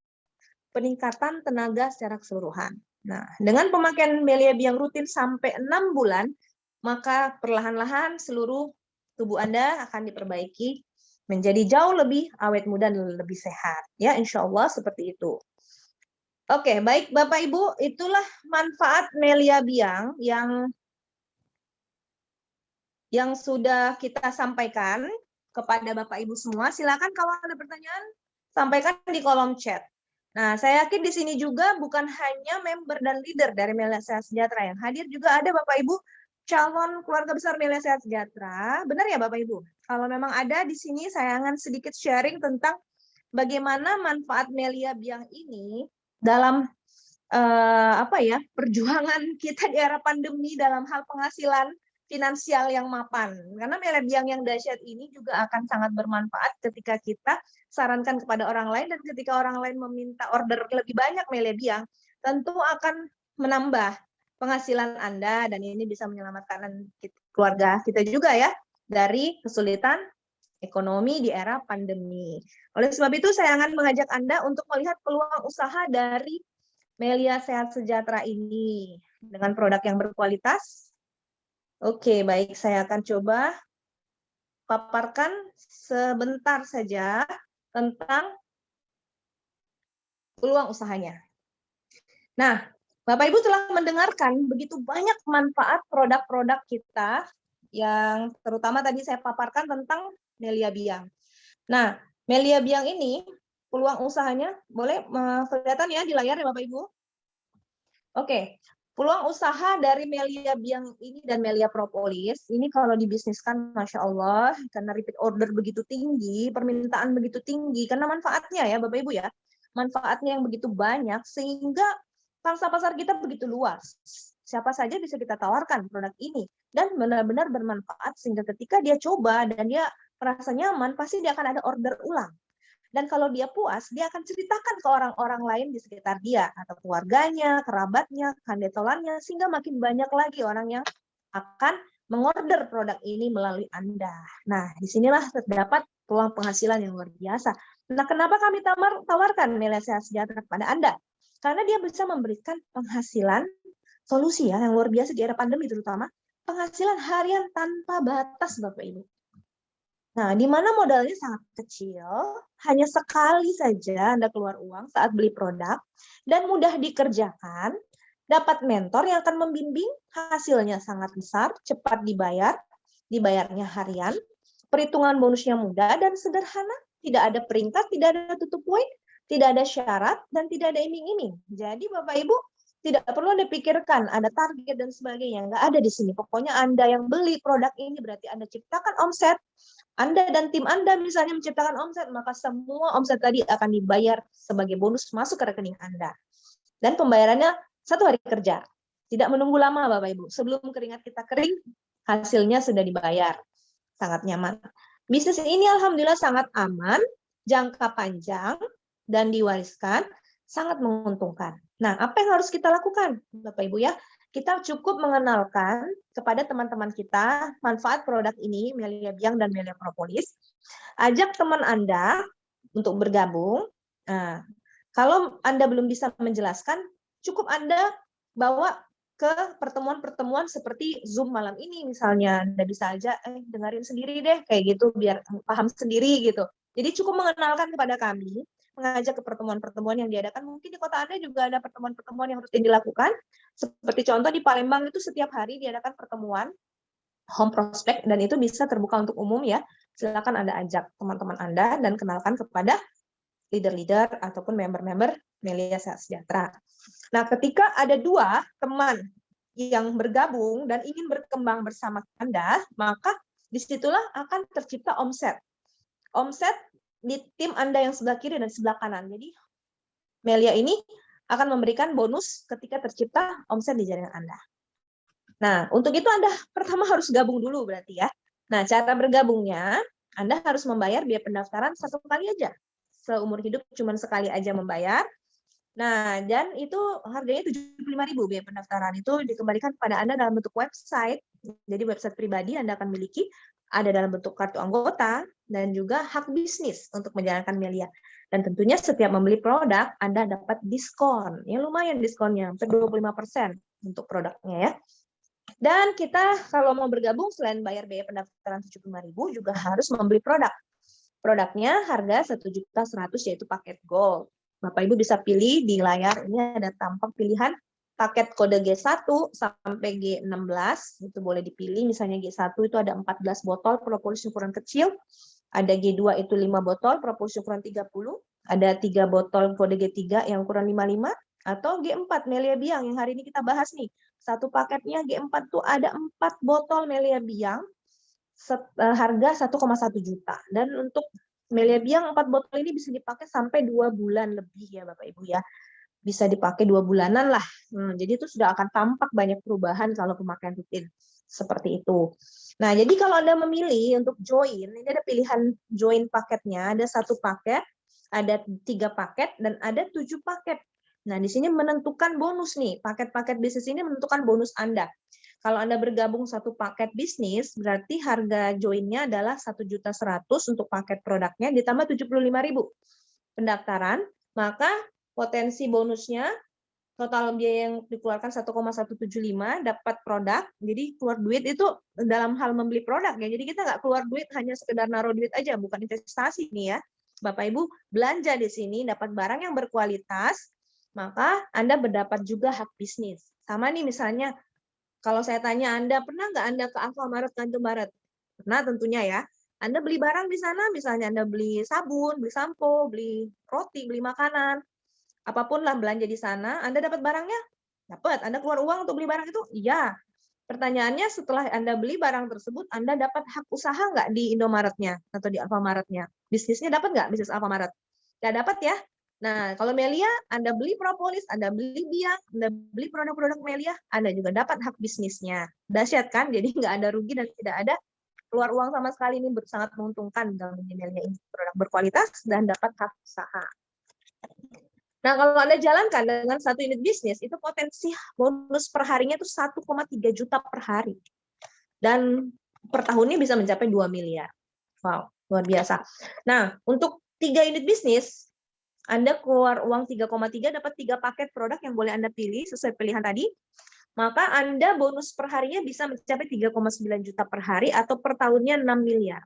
peningkatan tenaga secara keseluruhan. Nah, dengan pemakaian Melia Biang rutin sampai 6 bulan, maka perlahan-lahan seluruh tubuh Anda akan diperbaiki menjadi jauh lebih awet muda dan lebih sehat. Ya, insya Allah seperti itu. Oke, baik Bapak Ibu, itulah manfaat Melia Biang yang sudah kita sampaikan kepada Bapak Ibu semua. Silakan kalau ada pertanyaan, sampaikan di kolom chat. Nah, saya yakin di sini juga bukan hanya member dan leader dari Melia Sehat Sejahtera yang hadir, juga ada Bapak Ibu calon keluarga besar Melia Sehat Sejahtera. Benar ya Bapak Ibu? Kalau memang ada di sini, saya akan sedikit sharing tentang bagaimana manfaat Melia Biang ini dalam perjuangan kita di era pandemi dalam hal penghasilan finansial yang mapan. Karena Melia Biang yang dahsyat ini juga akan sangat bermanfaat ketika kita sarankan kepada orang lain, dan ketika orang lain meminta order lebih banyak Melia Biang, tentu akan menambah penghasilan Anda, dan ini bisa menyelamatkan keluarga kita juga ya dari kesulitan ekonomi di era pandemi. Oleh sebab itu, saya akan mengajak Anda untuk melihat peluang usaha dari Melia Sehat Sejahtera ini dengan produk yang berkualitas. Oke, baik, saya akan coba paparkan sebentar saja tentang peluang usahanya. Nah, Bapak Ibu telah mendengarkan begitu banyak manfaat produk-produk kita yang terutama tadi saya paparkan tentang Melia Biang. Nah, Melia Biang ini peluang usahanya boleh kelihatan ya di layar ya Bapak Ibu? Oke, peluang usaha dari Melia Biang ini dan Melia Propolis ini kalau dibisniskan, Masya Allah, karena repeat order begitu tinggi, permintaan begitu tinggi, karena manfaatnya ya Bapak Ibu ya, manfaatnya yang begitu banyak, sehingga pangsa pasar kita begitu luas. Siapa saja bisa kita tawarkan produk ini, dan benar-benar bermanfaat, sehingga ketika dia coba dan dia merasa nyaman, pasti dia akan ada order ulang. Dan kalau dia puas, dia akan ceritakan ke orang-orang lain di sekitar dia, atau keluarganya, kerabatnya, kandetolannya, sehingga makin banyak lagi orang yang akan mengorder produk ini melalui Anda. Nah, disinilah terdapat peluang penghasilan yang luar biasa. Nah, kenapa kami tawarkan Melia Sehat Sejahtera kepada Anda? Karena dia bisa memberikan penghasilan, solusi ya, yang luar biasa di era pandemi terutama, penghasilan harian tanpa batas, Bapak Ibu. Nah, di mana modalnya sangat kecil, hanya sekali saja Anda keluar uang saat beli produk, dan mudah dikerjakan, dapat mentor yang akan membimbing, hasilnya sangat besar, cepat dibayarnya harian, perhitungan bonusnya mudah dan sederhana, tidak ada peringkat, tidak ada tutup poin, tidak ada syarat, dan tidak ada iming-iming. Jadi Bapak Ibu, tidak perlu Anda pikirkan ada target dan sebagainya, nggak ada di sini. Pokoknya Anda yang beli produk ini berarti Anda ciptakan omset, Anda dan tim Anda misalnya menciptakan omset, maka semua omset tadi akan dibayar sebagai bonus masuk ke rekening Anda. Dan pembayarannya 1 hari kerja. Tidak menunggu lama Bapak Ibu. Sebelum keringat kita kering, hasilnya sudah dibayar. Sangat nyaman. Bisnis ini alhamdulillah sangat aman, jangka panjang, dan diwariskan, sangat menguntungkan. Nah, apa yang harus kita lakukan Bapak Ibu ya? Kita cukup mengenalkan kepada teman-teman kita manfaat produk ini, Melia Biang dan Melia Propolis. Ajak teman Anda untuk bergabung. Nah, kalau Anda belum bisa menjelaskan, cukup Anda bawa ke pertemuan-pertemuan seperti Zoom malam ini misalnya. Anda bisa aja dengerin sendiri deh, kayak gitu, biar paham sendiri gitu. Jadi cukup mengenalkan kepada kami, mengajak ke pertemuan-pertemuan yang diadakan. Mungkin di kota Anda juga ada pertemuan-pertemuan yang rutin dilakukan. Seperti contoh di Palembang itu setiap hari diadakan pertemuan home prospect, dan itu bisa terbuka untuk umum ya. Silakan Anda ajak teman-teman Anda dan kenalkan kepada leader-leader ataupun member-member Melia Sehat Sejahtera. Nah, ketika ada dua teman yang bergabung dan ingin berkembang bersama Anda, maka disitulah akan tercipta omset. Omset di tim Anda yang sebelah kiri dan sebelah kanan. Jadi, Melia ini akan memberikan bonus ketika tercipta omset di jaringan Anda. Nah, untuk itu Anda pertama harus gabung dulu berarti ya. Nah, cara bergabungnya, Anda harus membayar biaya pendaftaran satu kali aja. Seumur hidup cuma sekali aja membayar. Nah, dan itu harganya 75.000 biaya pendaftaran. Itu dikembalikan kepada Anda dalam bentuk website. Jadi website pribadi Anda akan miliki, ada dalam bentuk kartu anggota, dan juga hak bisnis untuk menjalankan Melia. Dan tentunya setiap membeli produk, Anda dapat diskon. Ya lumayan diskonnya, hampir 25% untuk produknya ya. Dan kita kalau mau bergabung, selain bayar biaya pendaftaran 75.000, juga harus membeli produk. Produknya harga 1.100.000, yaitu paket gold. Bapak Ibu bisa pilih di layar, ini ada tampak pilihan paket kode G1 sampai G16, itu boleh dipilih. Misalnya G1 itu ada 14 botol propolis ukuran kecil, ada G2 itu 5 botol propolis ukuran 30, ada 3 botol kode G3 yang ukuran 55, atau G4 Melia Biang yang hari ini kita bahas nih. Satu paketnya G4 tuh ada 4 botol Melia Biang, harga 1,1 juta. Dan untuk Melia Biang 4 botol ini bisa dipakai sampai 2 bulan lebih ya Bapak Ibu ya. Bisa dipakai 2 bulanan lah. Jadi itu sudah akan tampak banyak perubahan kalau pemakaian rutin. Seperti itu. Nah, jadi kalau Anda memilih untuk join, ini ada pilihan join paketnya. Ada 1 paket, ada 3 paket, dan ada 7 paket. Nah, di sini menentukan bonus nih. Paket-paket bisnis ini menentukan bonus Anda. Kalau Anda bergabung 1 paket bisnis, berarti harga joinnya adalah 1.100.000 untuk paket produknya, ditambah 75.000 pendaftaran, maka potensi bonusnya, total biaya yang dikeluarkan 1,175, dapat produk, jadi keluar duit itu dalam hal membeli produk ya, jadi kita nggak keluar duit hanya sekedar naruh duit aja, bukan investasi nih ya. Bapak Ibu belanja di sini, dapat barang yang berkualitas, maka Anda mendapat juga hak bisnis. Sama nih misalnya, kalau saya tanya Anda, pernah nggak Anda ke Alfamart, ke Indomaret? Pernah tentunya ya. Anda beli barang di sana, misalnya Anda beli sabun, beli sampo, beli roti, beli makanan, apapun lah belanja di sana, Anda dapat barangnya? Dapat. Anda keluar uang untuk beli barang itu? Iya. Pertanyaannya, setelah Anda beli barang tersebut, Anda dapat hak usaha nggak di Indomaretnya atau di Alfamaretnya? Bisnisnya dapat nggak bisnis Alfamaret? Nggak dapat ya. Nah, kalau Melia, Anda beli propolis, Anda beli biang, Anda beli produk-produk Melia, Anda juga dapat hak bisnisnya. Dahsyat kan? Jadi nggak ada rugi dan tidak ada keluar uang sama sekali. Ini sangat menguntungkan dalam Melia ini. Produk berkualitas dan dapat hak usaha. Nah, kalau Anda jalankan dengan 1 unit bisnis, itu potensi bonus per harinya itu 1,3 juta per hari. Dan per tahunnya bisa mencapai 2 miliar. Wow, luar biasa. Nah, untuk 3 unit bisnis, Anda keluar uang 3,3, dapat 3 paket produk yang boleh Anda pilih sesuai pilihan tadi, maka Anda bonus per harinya bisa mencapai 3,9 juta per hari atau per tahunnya 6 miliar.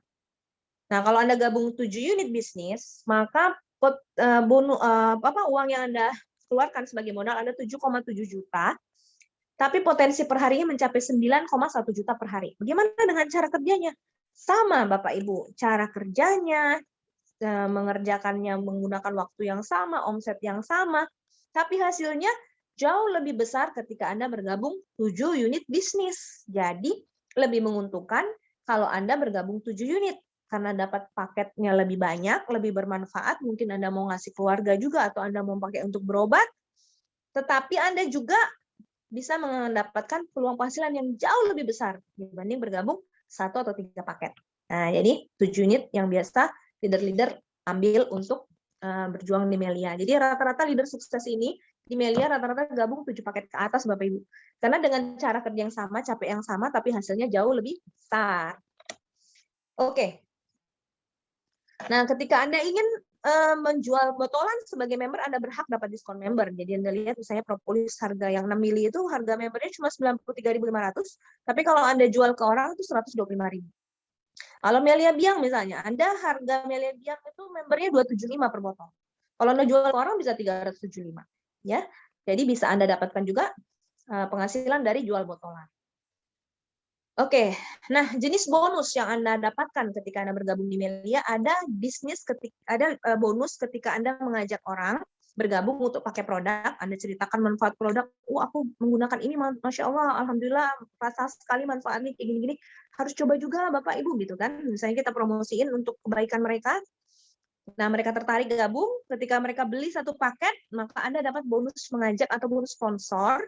Nah, kalau Anda gabung 7 unit bisnis, maka uang yang Anda keluarkan sebagai modal Anda 7,7 juta, tapi potensi per harinya mencapai 9,1 juta per hari. Bagaimana dengan cara kerjanya? Sama Bapak Ibu, cara kerjanya, mengerjakannya menggunakan waktu yang sama, omset yang sama, tapi hasilnya jauh lebih besar ketika Anda bergabung 7 unit bisnis. Jadi lebih menguntungkan kalau Anda bergabung 7 unit, karena dapat paketnya lebih banyak, lebih bermanfaat, mungkin Anda mau ngasih keluarga juga, atau Anda mau pakai untuk berobat, tetapi Anda juga bisa mendapatkan peluang penghasilan yang jauh lebih besar dibanding bergabung 1 atau 3 paket. Nah, jadi 7 unit yang biasa leader-leader ambil untuk berjuang di Melia. Jadi rata-rata leader sukses ini di Melia rata-rata gabung 7 paket ke atas Bapak Ibu. Karena dengan cara kerja yang sama, capek yang sama, tapi hasilnya jauh lebih besar. Oke. Nah, ketika Anda ingin menjual botolan sebagai member, Anda berhak dapat diskon member. Jadi Anda lihat misalnya propolis harga yang 6 mili itu harga membernya cuma 93.500, tapi kalau Anda jual ke orang itu 125.000. Kalau Melia Biang misalnya, Anda harga Melia Biang itu membernya 275 per botol. Kalau Anda jual ke orang bisa 375. Ya. Jadi bisa Anda dapatkan juga penghasilan dari jual botolan. Oke, nah jenis bonus yang Anda dapatkan ketika Anda bergabung di Melia, ada bonus ketika Anda mengajak orang bergabung untuk pakai produk, Anda ceritakan manfaat produk, aku menggunakan ini, Masya Allah, Alhamdulillah, rasa sekali manfaatnya kayak gini-gini, harus coba juga Bapak Ibu gitu kan, misalnya kita promosiin untuk kebaikan mereka, nah mereka tertarik gabung, ketika mereka beli satu paket, maka Anda dapat bonus mengajak atau bonus sponsor,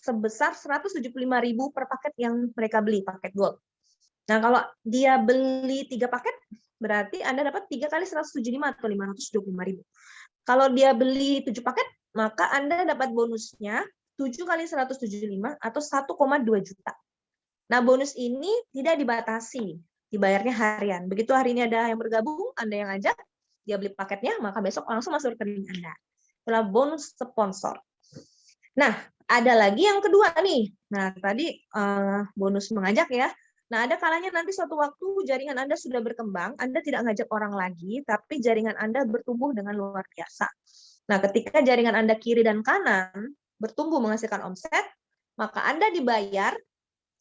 sebesar 175.000 per paket yang mereka beli, paket gold. Nah, kalau dia beli 3 paket, berarti Anda dapat 3 kali 175 atau 525.000. Kalau dia beli 7 paket, maka Anda dapat bonusnya 7 kali 175 atau 1,2 juta. Nah, bonus ini tidak dibatasi, dibayarnya harian. Begitu hari ini ada yang bergabung, Anda yang ajak, dia beli paketnya, maka besok langsung masuk rekening Anda. Itulah bonus sponsor. Nah, ada lagi yang kedua nih. Nah, tadi bonus mengajak ya. Nah, ada kalanya nanti suatu waktu jaringan Anda sudah berkembang, Anda tidak ngajak orang lagi, tapi jaringan Anda bertumbuh dengan luar biasa. Nah, ketika jaringan Anda kiri dan kanan bertumbuh menghasilkan omset, maka Anda dibayar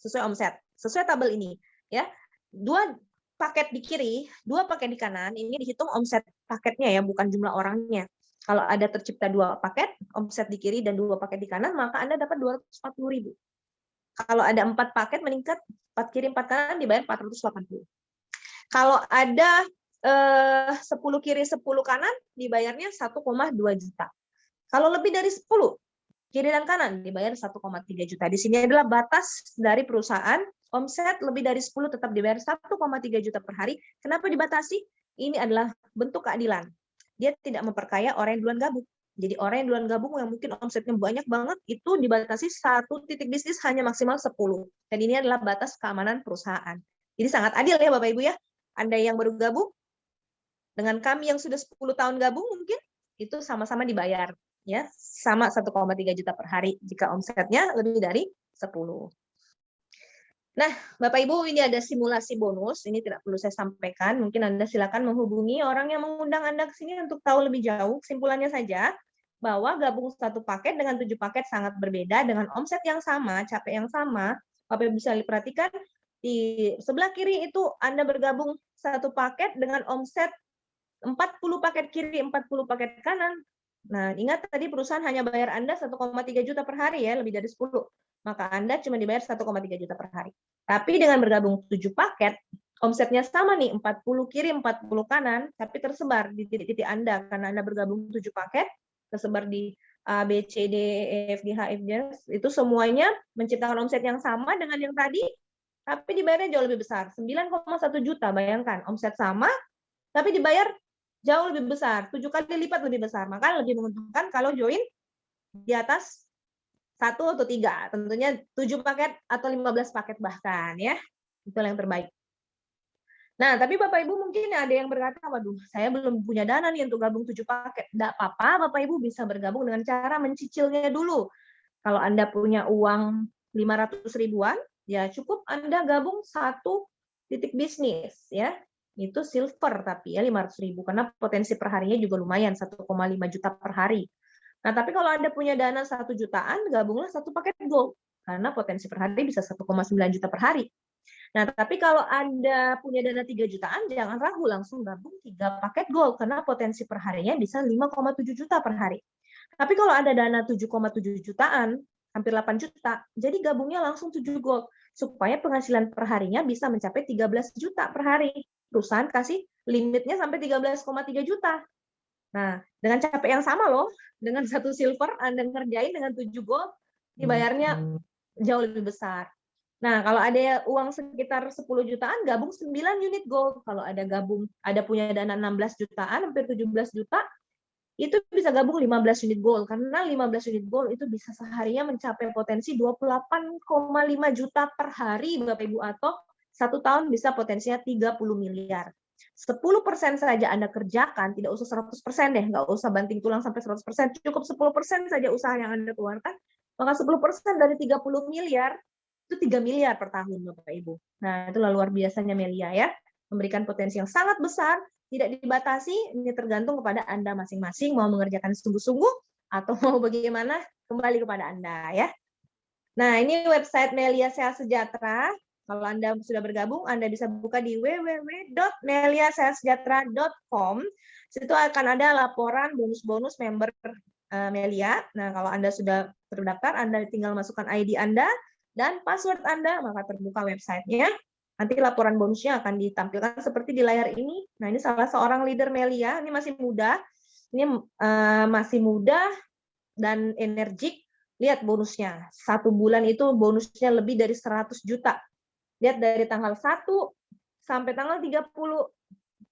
sesuai omset, sesuai tabel ini. Ya, 2 paket di kiri, 2 paket di kanan, ini dihitung omset paketnya ya, bukan jumlah orangnya. Kalau ada tercipta 2 paket, omset di kiri dan 2 paket di kanan, maka Anda dapat 240.000. Kalau ada 4 paket meningkat, 4 kiri 4 kanan dibayar 480. Kalau ada 10 kiri 10 kanan dibayarnya 1,2 juta. Kalau lebih dari 10 kiri dan kanan dibayar 1,3 juta. Di sini adalah batas dari perusahaan, omset lebih dari 10 tetap dibayar 1,3 juta per hari. Kenapa dibatasi? Ini adalah bentuk keadilan. Dia tidak memperkaya orang yang duluan gabung. Jadi orang yang duluan gabung yang mungkin omsetnya banyak banget, itu dibatasi satu titik bisnis hanya maksimal 10. Dan ini adalah batas keamanan perusahaan. Jadi sangat adil ya Bapak Ibu ya. Anda yang baru gabung, dengan kami yang sudah 10 tahun gabung mungkin, itu sama-sama dibayar. Ya, sama 1,3 juta per hari jika omsetnya lebih dari 10. Nah, Bapak Ibu, ini ada simulasi bonus, ini tidak perlu saya sampaikan, mungkin Anda silakan menghubungi orang yang mengundang Anda ke sini untuk tahu lebih jauh. Kesimpulannya saja, bahwa gabung satu paket dengan 7 paket sangat berbeda, dengan omset yang sama, capek yang sama. Bapak Ibu bisa perhatikan, di sebelah kiri itu Anda bergabung satu paket dengan omset 40 paket kiri, 40 paket kanan. Nah, ingat tadi perusahaan hanya bayar Anda 1,3 juta per hari ya, lebih dari 10. Maka Anda cuma dibayar 1,3 juta per hari. Tapi dengan bergabung 7 paket, omsetnya sama nih, 40 kiri, 40 kanan, tapi tersebar di titik-titik Anda, karena Anda bergabung 7 paket, tersebar di A, B, C, D, E, F, G, H, I, J, itu semuanya menciptakan omset yang sama dengan yang tadi, tapi dibayarnya jauh lebih besar, 9,1 juta, bayangkan, omset sama, tapi dibayar jauh lebih besar, 7 kali lipat lebih besar. Maka lebih menguntungkan kalau join di atas 1 atau 3. Tentunya 7 paket atau 15 paket bahkan ya. Itu yang terbaik. Nah, tapi Bapak Ibu mungkin ada yang berkata, waduh, saya belum punya dana nih untuk gabung 7 paket. Tidak apa-apa, Bapak Ibu bisa bergabung dengan cara mencicilnya dulu. Kalau Anda punya uang 500 ribuan, ya cukup Anda gabung satu titik bisnis ya. Itu silver tapi ya 500.000 karena potensi perharinya juga lumayan 1,5 juta per hari. Nah, tapi kalau Anda punya dana 1 jutaan, gabunglah satu paket gold karena potensi per hari bisa 1,9 juta per hari. Nah, tapi kalau Anda punya dana 3 jutaan, jangan ragu langsung gabung 3 paket gold karena potensi per harinya bisa 5,7 juta per hari. Tapi kalau ada dana 7,7 jutaan, hampir 8 juta, jadi gabungnya langsung 7 gold supaya penghasilan per harinya bisa mencapai 13 juta per hari. Perusahaan kasih limitnya sampai 13,3 juta. Nah, dengan capek yang sama loh, dengan 1 silver Anda ngerjain dengan 7 gold, dibayarnya jauh lebih besar. Nah, kalau ada uang sekitar 10 jutaan, gabung 9 unit gold. Kalau ada punya dana 16 jutaan, hampir 17 juta, itu bisa gabung 15 unit gold. Karena 15 unit gold itu bisa seharinya mencapai potensi 28,5 juta per hari, Bapak Ibu, atau 1 tahun bisa potensinya 30 miliar. 10% saja Anda kerjakan, tidak usah 100% deh, nggak usah banting tulang sampai 100%, cukup 10% saja usaha yang Anda keluarkan, maka 10% dari 30 miliar, itu 3 miliar per tahun, Bapak Ibu. Nah, itulah luar biasanya Melia ya. memberikan potensi yang sangat besar, tidak dibatasi, ini tergantung kepada Anda masing-masing mau mengerjakan sungguh-sungguh atau mau bagaimana, kembali kepada Anda ya. Nah, ini website Melia Sehat Sejahtera. Kalau Anda sudah bergabung, Anda bisa buka di www.meliasehatsejahtera.com. Situ akan ada laporan bonus-bonus member Melia. Nah, kalau Anda sudah terdaftar, Anda tinggal masukkan ID Anda dan password Anda, maka terbuka websitenya. Nanti laporan bonusnya akan ditampilkan seperti di layar ini. Nah, ini salah seorang leader Melia, ini masih muda. Ini masih muda dan energik. Lihat bonusnya. 1 bulan itu bonusnya lebih dari 100 juta. Lihat dari tanggal 1 sampai tanggal 30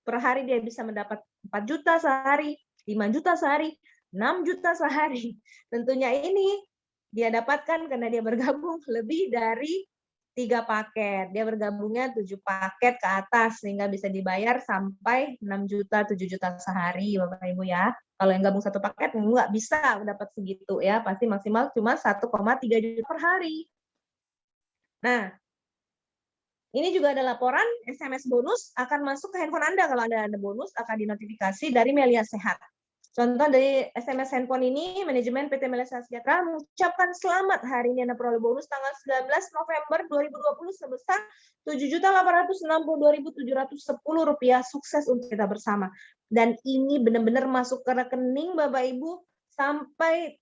per hari dia bisa mendapat 4 juta sehari, 5 juta sehari, 6 juta sehari. Tentunya ini dia dapatkan karena dia bergabung lebih dari 3 paket. Dia bergabungnya 7 paket ke atas sehingga bisa dibayar sampai 6 juta, 7 juta sehari Bapak Ibu ya. Kalau yang gabung 1 paket nggak bisa dapat segitu ya, pasti maksimal cuma 1,3 juta per hari. Nah, ini juga ada laporan SMS bonus akan masuk ke handphone Anda. Kalau Anda ada bonus akan dinotifikasi dari Melia Sehat. Contoh dari SMS handphone ini, manajemen PT Melia Sehat Sejahtera mengucapkan selamat hari ini Anda peroleh bonus tanggal 19 November 2020 sebesar Rp7.862.710. Sukses untuk kita bersama. Dan ini benar-benar masuk ke rekening Bapak Ibu sampai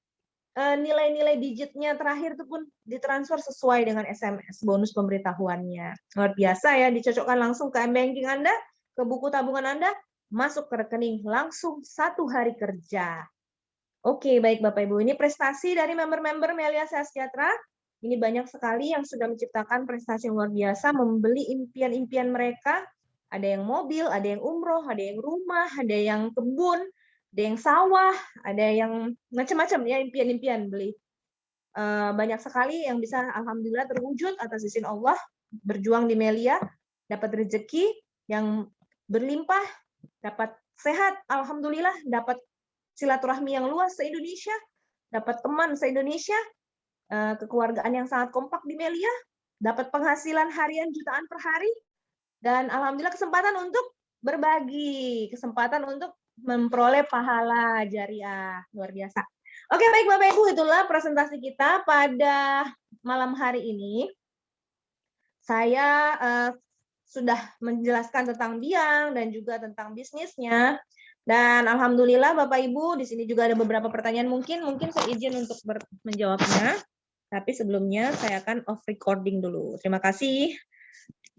nilai-nilai digitnya terakhir itu pun ditransfer sesuai dengan SMS bonus pemberitahuannya. Luar biasa ya, dicocokkan langsung ke M-Banking Anda, ke buku tabungan Anda, masuk ke rekening langsung 1 hari kerja. Oke, baik Bapak Ibu, ini prestasi dari member-member Melia Sehat Sejahtera. Ini banyak sekali yang sudah menciptakan prestasi yang luar biasa, membeli impian-impian mereka. Ada yang mobil, ada yang umroh, ada yang rumah, ada yang kebun, ada yang sawah, ada yang macam-macam ya, impian-impian beli. Banyak sekali yang bisa alhamdulillah terwujud atas izin Allah, berjuang di Melia, dapat rezeki yang berlimpah, dapat sehat, alhamdulillah, dapat silaturahmi yang luas se-Indonesia, dapat teman se-Indonesia, kekeluargaan yang sangat kompak di Melia, dapat penghasilan harian jutaan per hari, dan alhamdulillah kesempatan untuk berbagi, kesempatan untuk memperoleh pahala jariah. Luar biasa. Oke, baik Bapak Ibu, itulah presentasi kita pada malam hari ini. Saya sudah menjelaskan tentang Biang dan juga tentang bisnisnya. Dan alhamdulillah Bapak Ibu, di sini juga ada beberapa pertanyaan mungkin saya izin untuk menjawabnya. Tapi sebelumnya saya akan off recording dulu. Terima kasih.